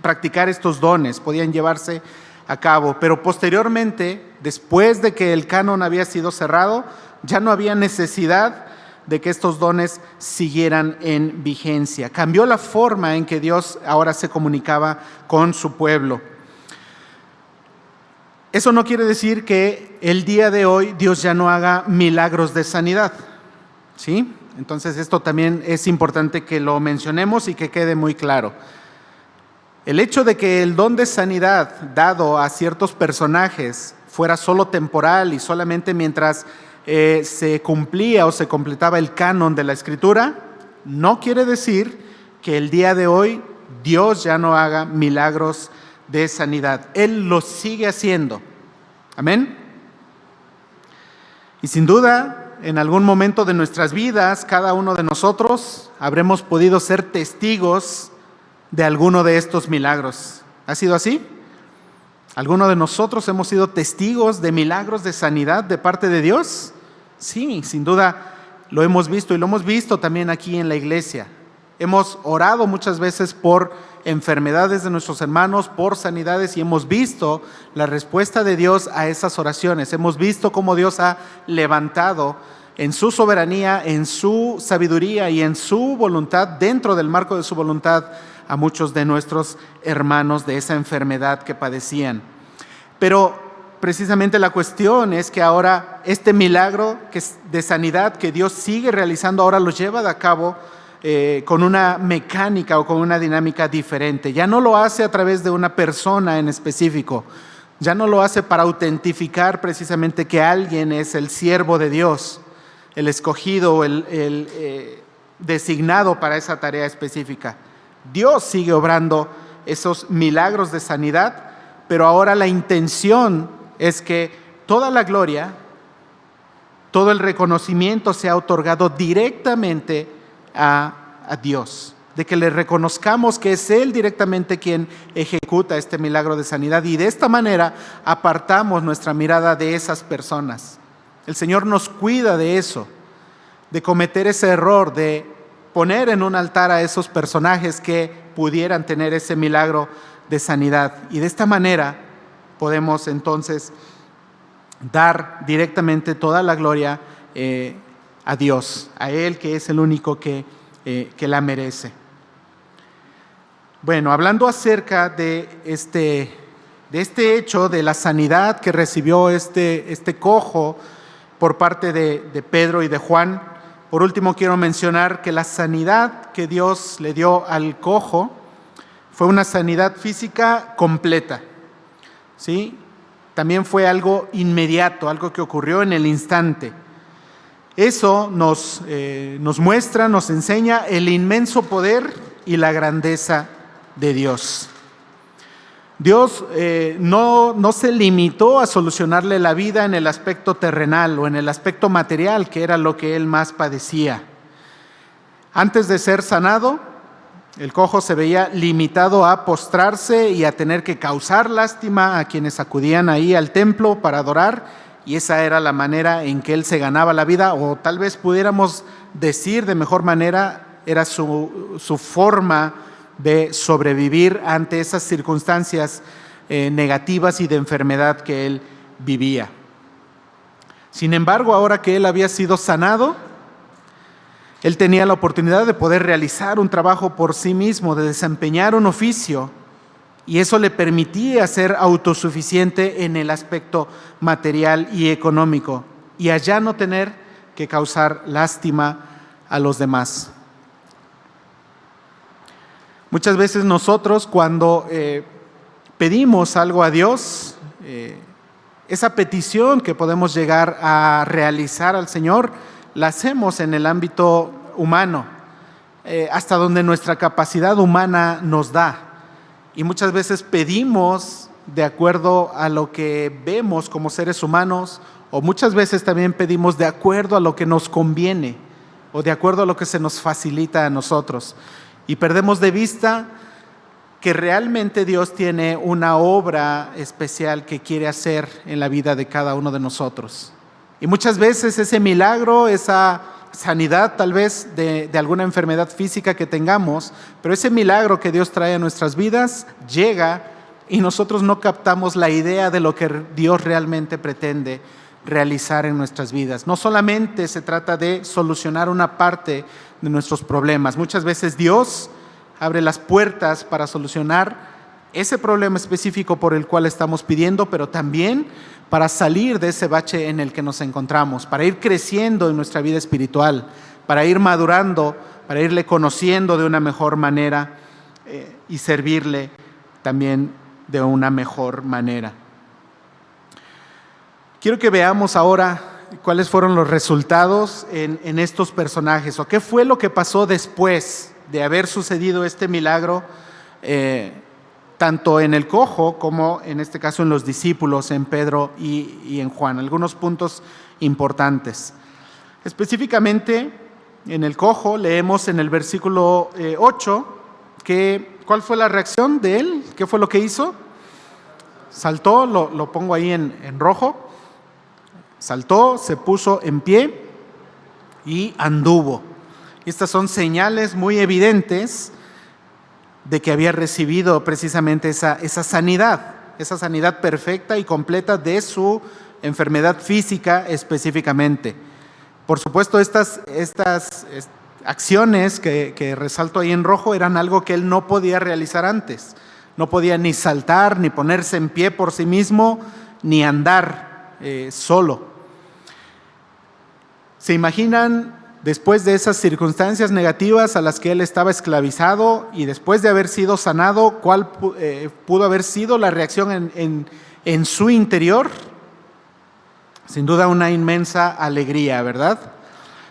S1: practicar estos dones, podían llevarse a cabo. Pero posteriormente, después de que el canon había sido cerrado, ya no había necesidad de que estos dones siguieran en vigencia. Cambió la forma en que Dios ahora se comunicaba con su pueblo. Eso no quiere decir que el día de hoy Dios ya no haga milagros de sanidad, ¿sí? Entonces esto también es importante que lo mencionemos y que quede muy claro. El hecho de que el don de sanidad dado a ciertos personajes fuera solo temporal y solamente mientras se cumplía o se completaba el canon de la Escritura, no quiere decir que el día de hoy Dios ya no haga milagros de sanidad. Él lo sigue haciendo. Amén. Y sin duda, en algún momento de nuestras vidas, cada uno de nosotros habremos podido ser testigos de alguno de estos milagros. ¿Ha sido así? ¿Alguno de nosotros hemos sido testigos de milagros de sanidad de parte de Dios? Sí, sin duda lo hemos visto y lo hemos visto también aquí en la iglesia. Hemos orado muchas veces por enfermedades de nuestros hermanos, por sanidades, y hemos visto la respuesta de Dios a esas oraciones. Hemos visto cómo Dios ha levantado en su soberanía, en su sabiduría y en su voluntad, dentro del marco de su voluntad, a muchos de nuestros hermanos de esa enfermedad que padecían. Pero precisamente la cuestión es que ahora este milagro de sanidad que Dios sigue realizando, ahora lo lleva a cabo con una mecánica o con una dinámica diferente. Ya no lo hace a través de una persona en específico, ya no lo hace para autentificar precisamente que alguien es el siervo de Dios, el escogido, el designado para esa tarea específica. Dios sigue obrando esos milagros de sanidad, pero ahora la intención es que toda la gloria, todo el reconocimiento sea otorgado directamente a Dios, de que le reconozcamos que es Él directamente quien ejecuta este milagro de sanidad, y de esta manera apartamos nuestra mirada de esas personas. El Señor nos cuida de eso, de cometer ese error, de poner en un altar a esos personajes que pudieran tener ese milagro de sanidad, y de esta manera podemos entonces dar directamente toda la gloria a Dios, a Él, que es el único que la merece. Bueno, hablando acerca de este hecho de la sanidad que recibió este cojo por parte de Pedro y de Juan, por último quiero mencionar que la sanidad que Dios le dio al cojo fue una sanidad física completa, ¿sí? También fue algo inmediato, algo que ocurrió en el instante. Eso nos muestra, nos enseña el inmenso poder y la grandeza de Dios. Dios no se limitó a solucionarle la vida en el aspecto terrenal o en el aspecto material, que era lo que él más padecía. Antes de ser sanado, el cojo se veía limitado a postrarse y a tener que causar lástima a quienes acudían ahí al templo para adorar, y esa era la manera en que él se ganaba la vida, o tal vez pudiéramos decir de mejor manera, era su forma de sobrevivir ante esas circunstancias negativas y de enfermedad que él vivía. Sin embargo, ahora que él había sido sanado, él tenía la oportunidad de poder realizar un trabajo por sí mismo, de desempeñar un oficio, y eso le permitía ser autosuficiente en el aspecto material y económico, y allá no tener que causar lástima a los demás. Muchas veces nosotros, cuando pedimos algo a Dios, esa petición que podemos llegar a realizar al Señor, la hacemos en el ámbito humano, hasta donde nuestra capacidad humana nos da. Y muchas veces pedimos de acuerdo a lo que vemos como seres humanos, o muchas veces también pedimos de acuerdo a lo que nos conviene, o de acuerdo a lo que se nos facilita a nosotros. Y perdemos de vista que realmente Dios tiene una obra especial que quiere hacer en la vida de cada uno de nosotros. Y muchas veces ese milagro, esa sanidad tal vez de alguna enfermedad física que tengamos, pero ese milagro que Dios trae a nuestras vidas llega y nosotros no captamos la idea de lo que Dios realmente pretende realizar en nuestras vidas. No solamente se trata de solucionar una parte de nuestros problemas. Muchas veces Dios abre las puertas para solucionar ese problema específico por el cual estamos pidiendo, pero también para salir de ese bache en el que nos encontramos, para ir creciendo en nuestra vida espiritual, para ir madurando, para irle conociendo de una mejor manera y servirle también de una mejor manera. Quiero que veamos ahora cuáles fueron los resultados en estos personajes, o qué fue lo que pasó después de haber sucedido este milagro, tanto en el cojo como en este caso en los discípulos, en Pedro y en Juan. Algunos puntos importantes. Específicamente en el cojo leemos en el versículo 8 ¿cuál fue la reacción de él? ¿Qué fue lo que hizo? Saltó, lo pongo ahí en rojo. Saltó, se puso en pie y anduvo. Estas son señales muy evidentes de que había recibido precisamente esa sanidad perfecta y completa de su enfermedad física específicamente. Por supuesto, estas acciones que resalto ahí en rojo eran algo que él no podía realizar antes. No podía ni saltar, ni ponerse en pie por sí mismo, ni andar solo. ¿Se imaginan después de esas circunstancias negativas a las que él estaba esclavizado y después de haber sido sanado, cuál pudo haber sido la reacción en su interior? Sin duda una inmensa alegría, ¿verdad?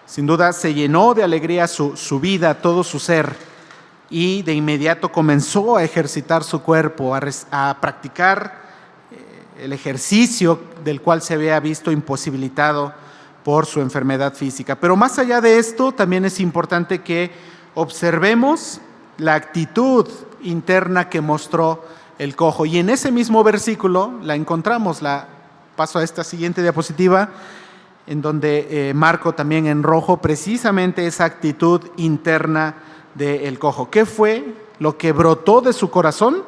S1: Sin duda se llenó de alegría su vida, todo su ser, y de inmediato comenzó a ejercitar su cuerpo, a practicar el ejercicio del cual se había visto imposibilitado por su enfermedad física. Pero más allá de esto, también es importante que observemos la actitud interna que mostró el cojo. Y en ese mismo versículo la encontramos, paso a esta siguiente diapositiva, en donde marco también en rojo precisamente esa actitud interna del cojo. ¿Qué fue lo que brotó de su corazón?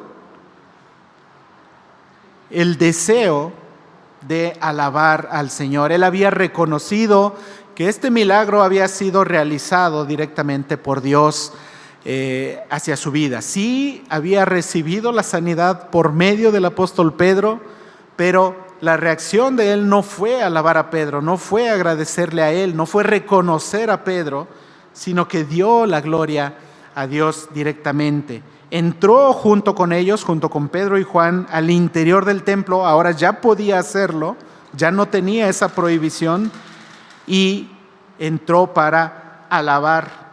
S1: El deseo de alabar al Señor. Él había reconocido que este milagro había sido realizado directamente por Dios hacia su vida. Sí, había recibido la sanidad por medio del apóstol Pedro, pero la reacción de él no fue alabar a Pedro, no fue agradecerle a él, no fue reconocer a Pedro, sino que dio la gloria a Dios directamente. Entró junto con ellos, junto con Pedro y Juan, al interior del templo. Ahora ya podía hacerlo, ya no tenía esa prohibición, y entró para alabar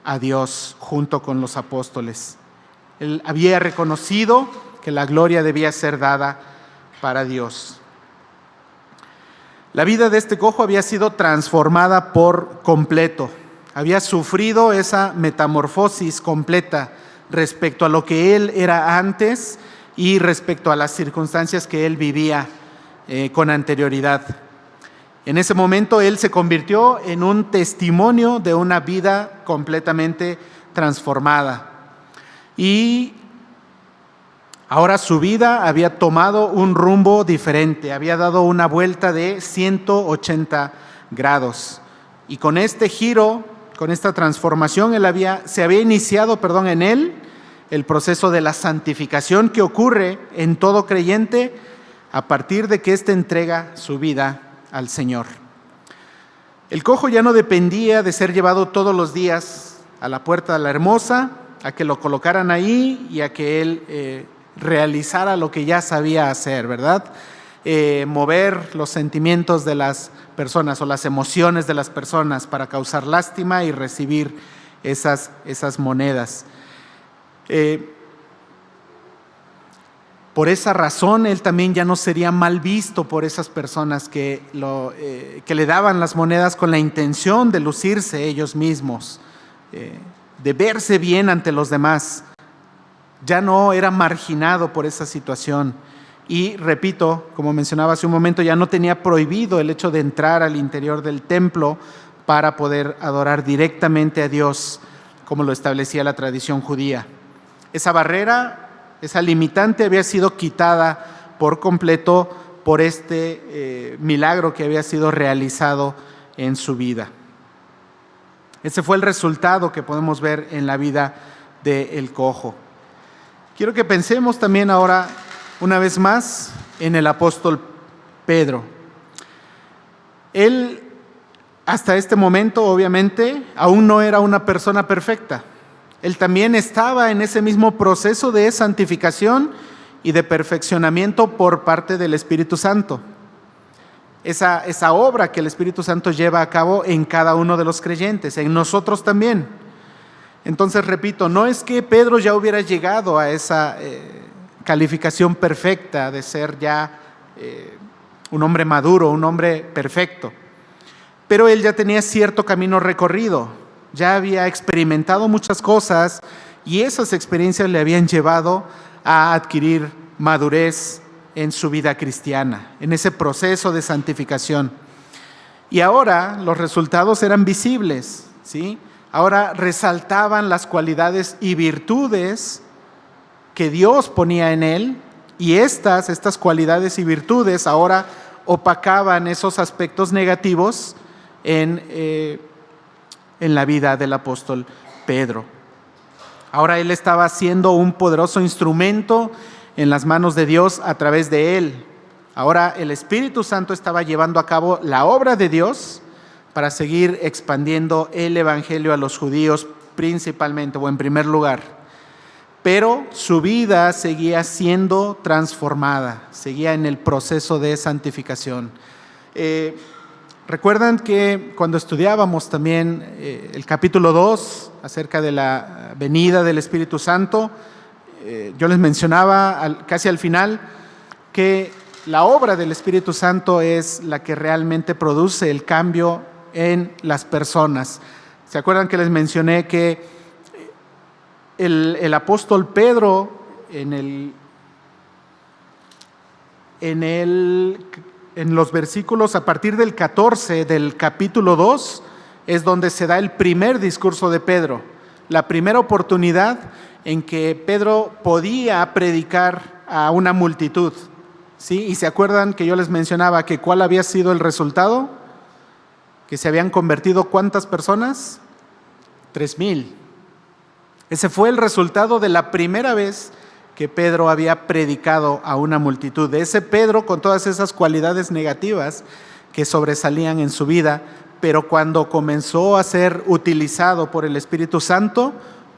S1: a Dios junto con los apóstoles. Él había reconocido que la gloria debía ser dada para Dios. La vida de este cojo había sido transformada por completo. Había sufrido esa metamorfosis completa respecto a lo que él era antes y respecto a las circunstancias que él vivía con anterioridad. En ese momento él se convirtió en un testimonio de una vida completamente transformada. Y ahora su vida había tomado un rumbo diferente, había dado una vuelta de 180 grados. Y con este giro, con esta transformación, se había iniciado en él el proceso de la santificación que ocurre en todo creyente a partir de que éste entrega su vida al Señor. El cojo ya no dependía de ser llevado todos los días a la puerta de la Hermosa, a que lo colocaran ahí y a que él realizara lo que ya sabía hacer, ¿verdad? Mover los sentimientos de las personas o las emociones de las personas para causar lástima y recibir esas monedas. Por esa razón, él también ya no sería mal visto por esas personas que le daban las monedas con la intención de lucirse ellos mismos, de verse bien ante los demás. Ya no era marginado por esa situación. Y repito, como mencionaba hace un momento, ya no tenía prohibido el hecho de entrar al interior del templo para poder adorar directamente a Dios, como lo establecía la tradición judía. Esa barrera, esa limitante había sido quitada por completo por este milagro que había sido realizado en su vida. Ese fue el resultado que podemos ver en la vida del cojo. Quiero que pensemos también ahora, una vez más, en el apóstol Pedro. Él, hasta este momento, obviamente, aún no era una persona perfecta. Él también estaba en ese mismo proceso de santificación y de perfeccionamiento por parte del Espíritu Santo. Esa obra que el Espíritu Santo lleva a cabo en cada uno de los creyentes, en nosotros también. Entonces, repito, no es que Pedro ya hubiera llegado a esa calificación perfecta de ser ya un hombre maduro, un hombre perfecto, pero él ya tenía cierto camino recorrido. Ya había experimentado muchas cosas y esas experiencias le habían llevado a adquirir madurez en su vida cristiana, en ese proceso de santificación. Y ahora los resultados eran visibles, ¿sí? Ahora resaltaban las cualidades y virtudes que Dios ponía en él, y estas cualidades y virtudes ahora opacaban esos aspectos negativos en la vida del apóstol Pedro. Ahora él estaba siendo un poderoso instrumento en las manos de Dios a través de él. Ahora el Espíritu Santo estaba llevando a cabo la obra de Dios para seguir expandiendo el evangelio a los judíos principalmente o en primer lugar. Pero su vida seguía siendo transformada, seguía en el proceso de santificación. Recuerdan que cuando estudiábamos también el capítulo 2 acerca de la venida del Espíritu Santo, yo les mencionaba casi al final que la obra del Espíritu Santo es la que realmente produce el cambio en las personas. ¿Se acuerdan que les mencioné que el apóstol Pedro en los versículos a partir del 14 del capítulo 2 es donde se da el primer discurso de Pedro, la primera oportunidad en que Pedro podía predicar a una multitud, ¿sí? Y se acuerdan que yo les mencionaba que ¿cuál había sido el resultado? Que se habían convertido ¿cuántas personas? 3,000. Ese fue el resultado de la primera vez que Pedro había predicado a una multitud. De ese Pedro con todas esas cualidades negativas que sobresalían en su vida, pero cuando comenzó a ser utilizado por el Espíritu Santo,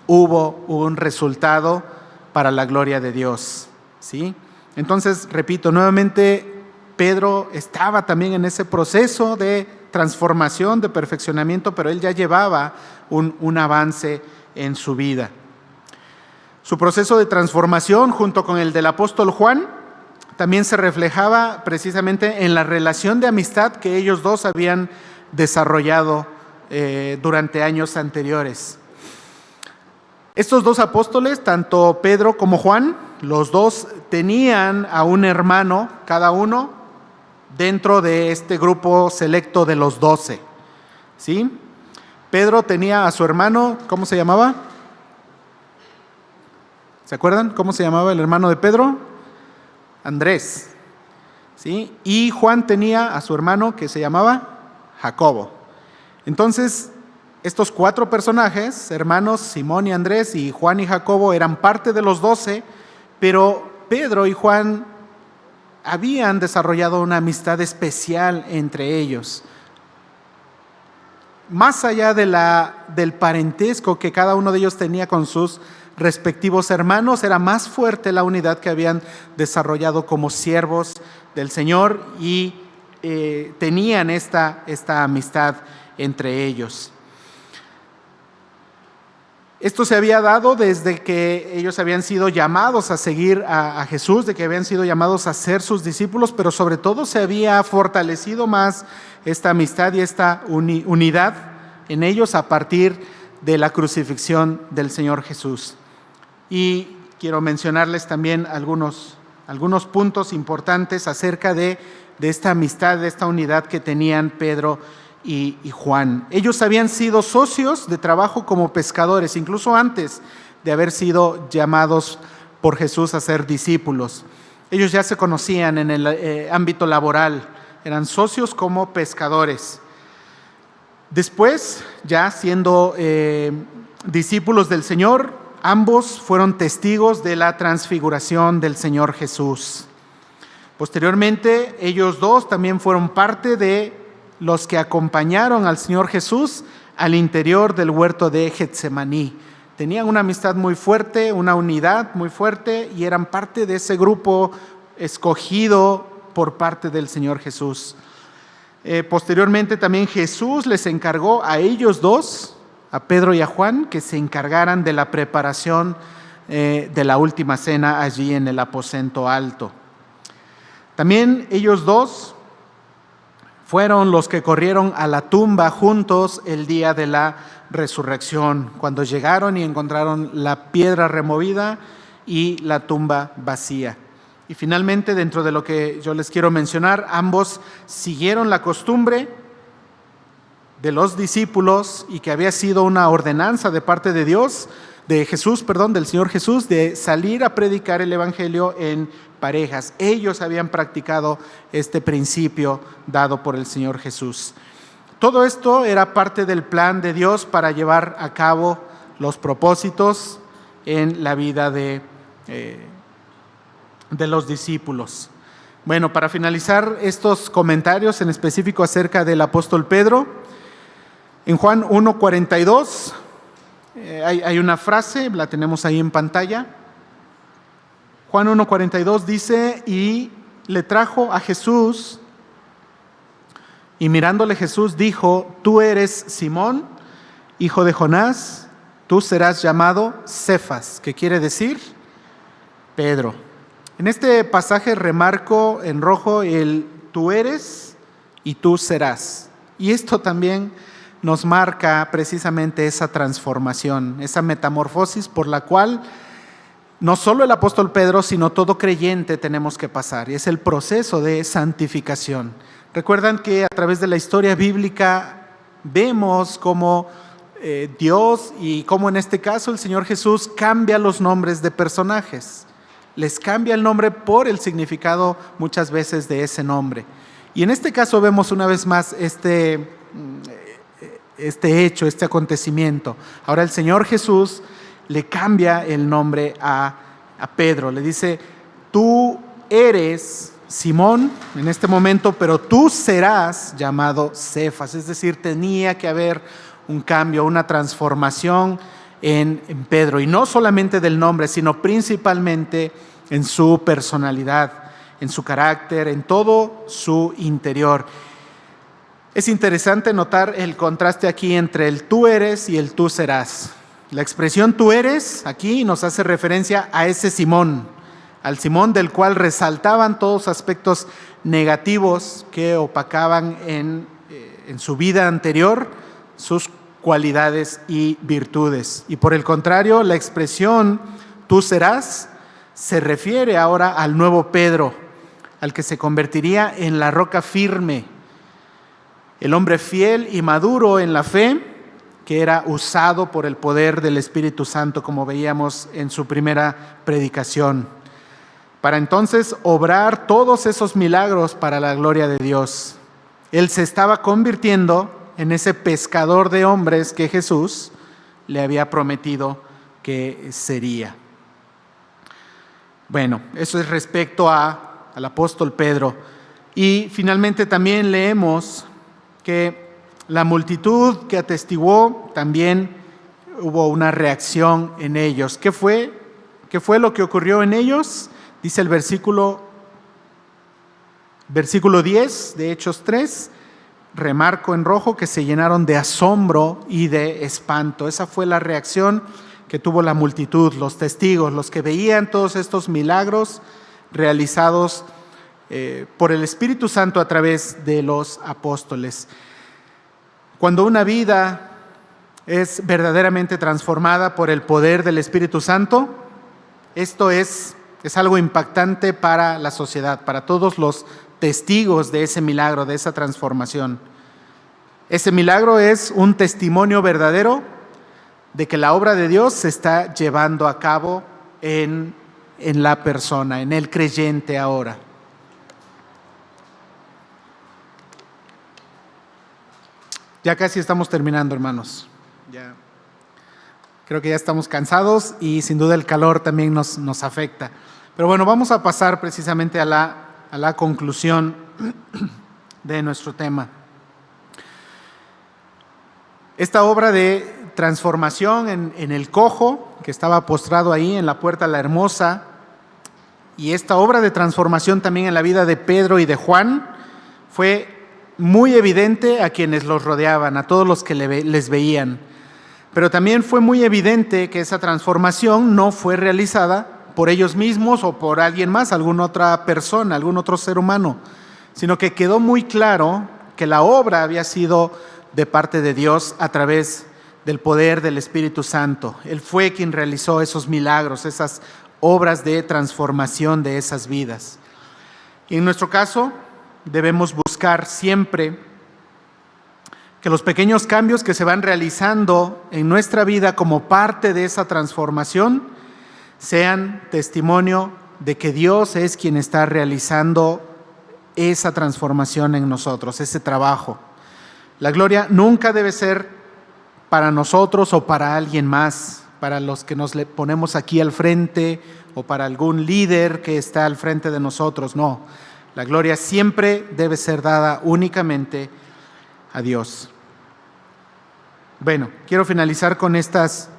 S1: hubo un resultado para la gloria de Dios, ¿sí? Entonces, repito, nuevamente Pedro estaba también en ese proceso de transformación, de perfeccionamiento, pero él ya llevaba un avance en su vida. Su proceso de transformación, junto con el del apóstol Juan, también se reflejaba precisamente en la relación de amistad que ellos dos habían desarrollado durante años anteriores. Estos dos apóstoles, tanto Pedro como Juan, los dos tenían a un hermano, cada uno, dentro de este grupo selecto de los 12, ¿sí? Pedro tenía a su hermano, ¿cómo se llamaba? ¿Se acuerdan cómo se llamaba el hermano de Pedro? Andrés, ¿sí? Y Juan tenía a su hermano que se llamaba Jacobo. Entonces, estos 4 personajes, hermanos Simón y Andrés y Juan y Jacobo, eran parte de los 12, pero Pedro y Juan habían desarrollado una amistad especial entre ellos. Más allá del parentesco que cada uno de ellos tenía con sus respectivos hermanos, era más fuerte la unidad que habían desarrollado como siervos del Señor y tenían esta amistad entre ellos. Esto se había dado desde que ellos habían sido llamados a seguir a Jesús, de que habían sido llamados a ser sus discípulos, pero sobre todo se había fortalecido más esta amistad y esta unidad en ellos a partir de la crucifixión del Señor Jesús. Y quiero mencionarles también algunos puntos importantes acerca de esta amistad, de esta unidad que tenían Pedro y Juan. Ellos habían sido socios de trabajo como pescadores, incluso antes de haber sido llamados por Jesús a ser discípulos. Ellos ya se conocían en el ámbito laboral, eran socios como pescadores. Después, ya siendo discípulos del Señor, ambos fueron testigos de la transfiguración del Señor Jesús. Posteriormente, ellos dos también fueron parte de los que acompañaron al Señor Jesús al interior del huerto de Getsemaní. Tenían una amistad muy fuerte, una unidad muy fuerte, y eran parte de ese grupo escogido por parte del Señor Jesús. Posteriormente también Jesús les encargó a ellos dos, a Pedro y a Juan, que se encargaran de la preparación de la última cena allí en el aposento alto. También ellos dos fueron los que corrieron a la tumba juntos el día de la resurrección, cuando llegaron y encontraron la piedra removida y la tumba vacía. Y finalmente, dentro de lo que yo les quiero mencionar, ambos siguieron la costumbre de los discípulos, y que había sido una ordenanza de parte de Dios, del Señor Jesús, de salir a predicar el evangelio en parejas. Ellos habían practicado este principio dado por el Señor Jesús. Todo esto era parte del plan de Dios para llevar a cabo los propósitos en la vida de los discípulos. Bueno, para finalizar estos comentarios en específico acerca del apóstol Pedro, en Juan 1:42 hay una frase, la tenemos ahí en pantalla. Juan 1:42 dice: y le trajo a Jesús, y mirándole Jesús dijo: tú eres Simón, hijo de Jonás, tú serás llamado Cefas, que quiere decir Pedro. En este pasaje remarco en rojo el tú eres y tú serás. Y esto también nos marca precisamente esa transformación, esa metamorfosis por la cual no solo el apóstol Pedro, sino todo creyente tenemos que pasar, y es el proceso de santificación. Recuerdan que a través de la historia bíblica vemos cómo Dios, y cómo en este caso el Señor Jesús, cambia los nombres de personajes. Les cambia el nombre por el significado muchas veces de ese nombre. Y en este caso vemos una vez más este hecho, este acontecimiento. Ahora el Señor Jesús le cambia el nombre a Pedro. Le dice: tú eres Simón en este momento, pero tú serás llamado Cefas. Es decir, tenía que haber un cambio, una transformación en Pedro. Y no solamente del nombre, sino principalmente en su personalidad, en su carácter, en todo su interior. Es interesante notar el contraste aquí entre el tú eres y el tú serás. La expresión tú eres aquí nos hace referencia a ese Simón, al Simón del cual resaltaban todos aspectos negativos que opacaban en su vida anterior sus cualidades y virtudes. Y por el contrario, la expresión tú serás se refiere ahora al nuevo Pedro, al que se convertiría en la roca firme, el hombre fiel y maduro en la fe, que era usado por el poder del Espíritu Santo, como veíamos en su primera predicación, para entonces obrar todos esos milagros para la gloria de Dios. Él se estaba convirtiendo en ese pescador de hombres que Jesús le había prometido que sería. Bueno, eso es respecto al apóstol Pedro. Y finalmente también leemos que la multitud que atestiguó, también hubo una reacción en ellos. ¿Qué fue lo que ocurrió en ellos? Dice el versículo 10 de Hechos 3, remarco en rojo, que se llenaron de asombro y de espanto. Esa fue la reacción que tuvo la multitud, los testigos, los que veían todos estos milagros realizados por el Espíritu Santo a través de los apóstoles. Cuando una vida es verdaderamente transformada por el poder del Espíritu Santo, esto es algo impactante para la sociedad, para todos los testigos de ese milagro, de esa transformación. Ese milagro es un testimonio verdadero de que la obra de Dios se está llevando a cabo en la persona, en el creyente ahora. Ya casi estamos terminando, hermanos. Creo que ya estamos cansados y sin duda el calor también nos afecta. Pero bueno, vamos a pasar precisamente a la conclusión de nuestro tema. Esta obra de transformación en el cojo que estaba postrado ahí en la puerta la hermosa, y esta obra de transformación también en la vida de Pedro y de Juan fue muy evidente a quienes los rodeaban, a todos los que les veían. Pero también fue muy evidente que esa transformación no fue realizada por ellos mismos o por alguien más, alguna otra persona, algún otro ser humano, sino que quedó muy claro que la obra había sido de parte de Dios a través del poder del Espíritu Santo. Él fue quien realizó esos milagros, esas obras de transformación de esas vidas. Y en nuestro caso, debemos buscar siempre que los pequeños cambios que se van realizando en nuestra vida como parte de esa transformación sean testimonio de que Dios es quien está realizando esa transformación en nosotros, ese trabajo. La gloria nunca debe ser para nosotros o para alguien más, para los que nos le ponemos aquí al frente o para algún líder que está al frente de nosotros. No, la gloria siempre debe ser dada únicamente a Dios. Bueno, quiero finalizar con estas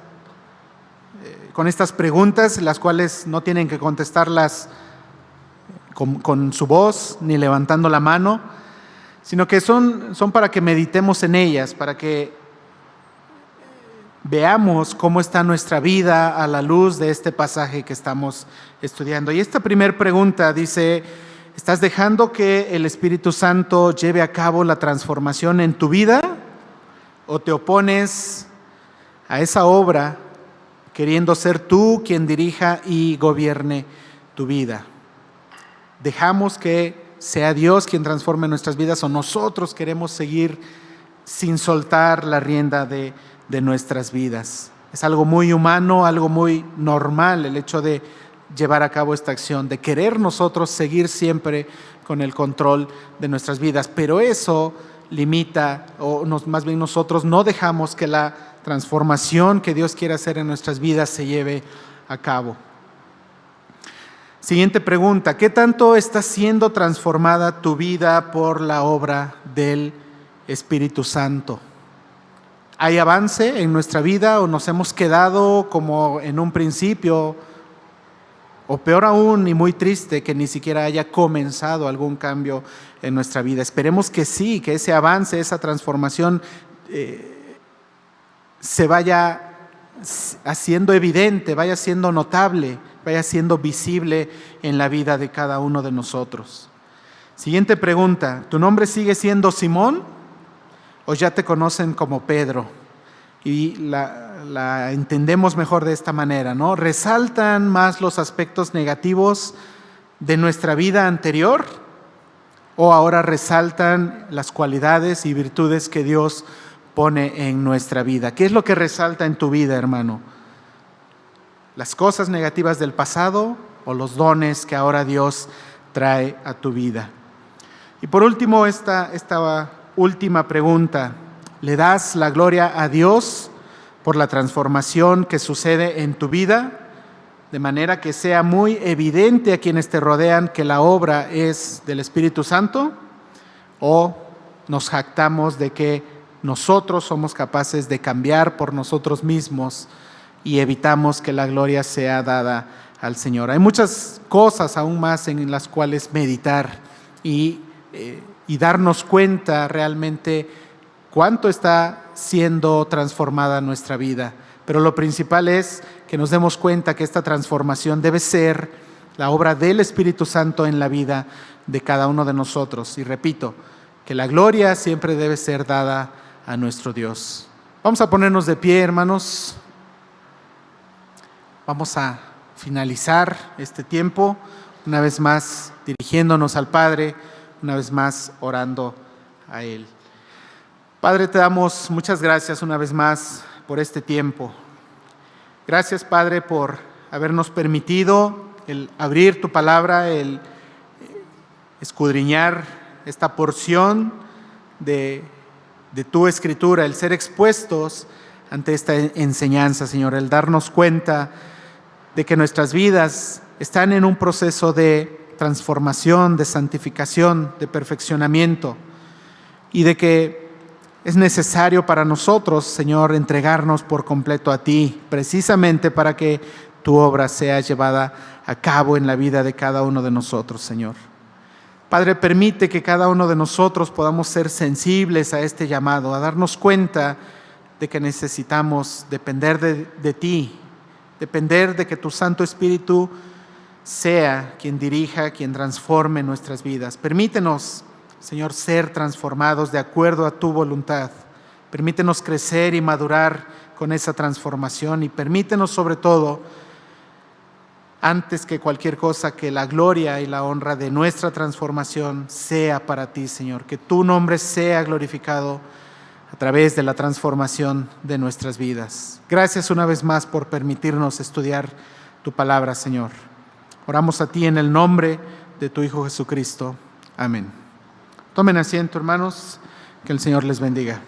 S1: preguntas, las cuales no tienen que contestarlas con su voz ni levantando la mano, sino que son para que meditemos en ellas, para que veamos cómo está nuestra vida a la luz de este pasaje que estamos estudiando. Y esta primera pregunta dice: ¿estás dejando que el Espíritu Santo lleve a cabo la transformación en tu vida? ¿O te opones a esa obra queriendo ser tú quien dirija y gobierne tu vida? ¿Dejamos que sea Dios quien transforme nuestras vidas o nosotros queremos seguir sin soltar la rienda de nuestras vidas? Es algo muy humano, algo muy normal el hecho de llevar a cabo esta acción, de querer nosotros seguir siempre con el control de nuestras vidas, pero eso limita, más bien nosotros no dejamos que la transformación que Dios quiere hacer en nuestras vidas se lleve a cabo. Siguiente pregunta: ¿qué tanto está siendo transformada tu vida por la obra del Espíritu Santo? ¿Hay avance en nuestra vida o nos hemos quedado como en un principio? O peor aún, y muy triste, que ni siquiera haya comenzado algún cambio en nuestra vida. Esperemos que sí, que ese avance, esa transformación se vaya haciendo evidente, vaya siendo notable, vaya siendo visible en la vida de cada uno de nosotros. Siguiente pregunta: ¿tu nombre sigue siendo Simón o ya te conocen como Pedro? Y la entendemos mejor de esta manera, ¿no? ¿Resaltan más los aspectos negativos de nuestra vida anterior o ahora resaltan las cualidades y virtudes que Dios pone en nuestra vida? ¿Qué es lo que resalta en tu vida, hermano? ¿Las cosas negativas del pasado o los dones que ahora Dios trae a tu vida? Y por último, esta última pregunta: ¿le das la gloria a Dios por la transformación que sucede en tu vida, de manera que sea muy evidente a quienes te rodean que la obra es del Espíritu Santo? ¿O nos jactamos de que nosotros somos capaces de cambiar por nosotros mismos y evitamos que la gloria sea dada al Señor? Hay muchas cosas aún más en las cuales meditar y y darnos cuenta realmente cuánto está siendo transformada nuestra vida. Pero lo principal es que nos demos cuenta que esta transformación debe ser la obra del Espíritu Santo en la vida de cada uno de nosotros. Y repito, que la gloria siempre debe ser dada a nuestro Dios. Vamos a ponernos de pie, hermanos. Vamos a finalizar este tiempo, una vez más dirigiéndonos al Padre, una vez más orando a Él. Padre, te damos muchas gracias una vez más por este tiempo. Gracias, Padre, por habernos permitido el abrir tu palabra, el escudriñar esta porción de tu Escritura, el ser expuestos ante esta enseñanza, Señor, el darnos cuenta de que nuestras vidas están en un proceso de transformación, de santificación, de perfeccionamiento, y de que es necesario para nosotros, Señor, entregarnos por completo a ti, precisamente para que tu obra sea llevada a cabo en la vida de cada uno de nosotros, Señor. Padre, permite que cada uno de nosotros podamos ser sensibles a este llamado, a darnos cuenta de que necesitamos depender de ti, depender de que tu Santo Espíritu sea quien dirija, quien transforme nuestras vidas. Permítenos, Señor, ser transformados de acuerdo a tu voluntad. Permítenos crecer y madurar con esa transformación, y permítenos sobre todo, antes que cualquier cosa, que la gloria y la honra de nuestra transformación sea para ti, Señor. Que tu nombre sea glorificado a través de la transformación de nuestras vidas. Gracias una vez más por permitirnos estudiar tu palabra, Señor. Oramos a ti en el nombre de tu Hijo Jesucristo. Amén. Tomen asiento, hermanos. Que el Señor les bendiga.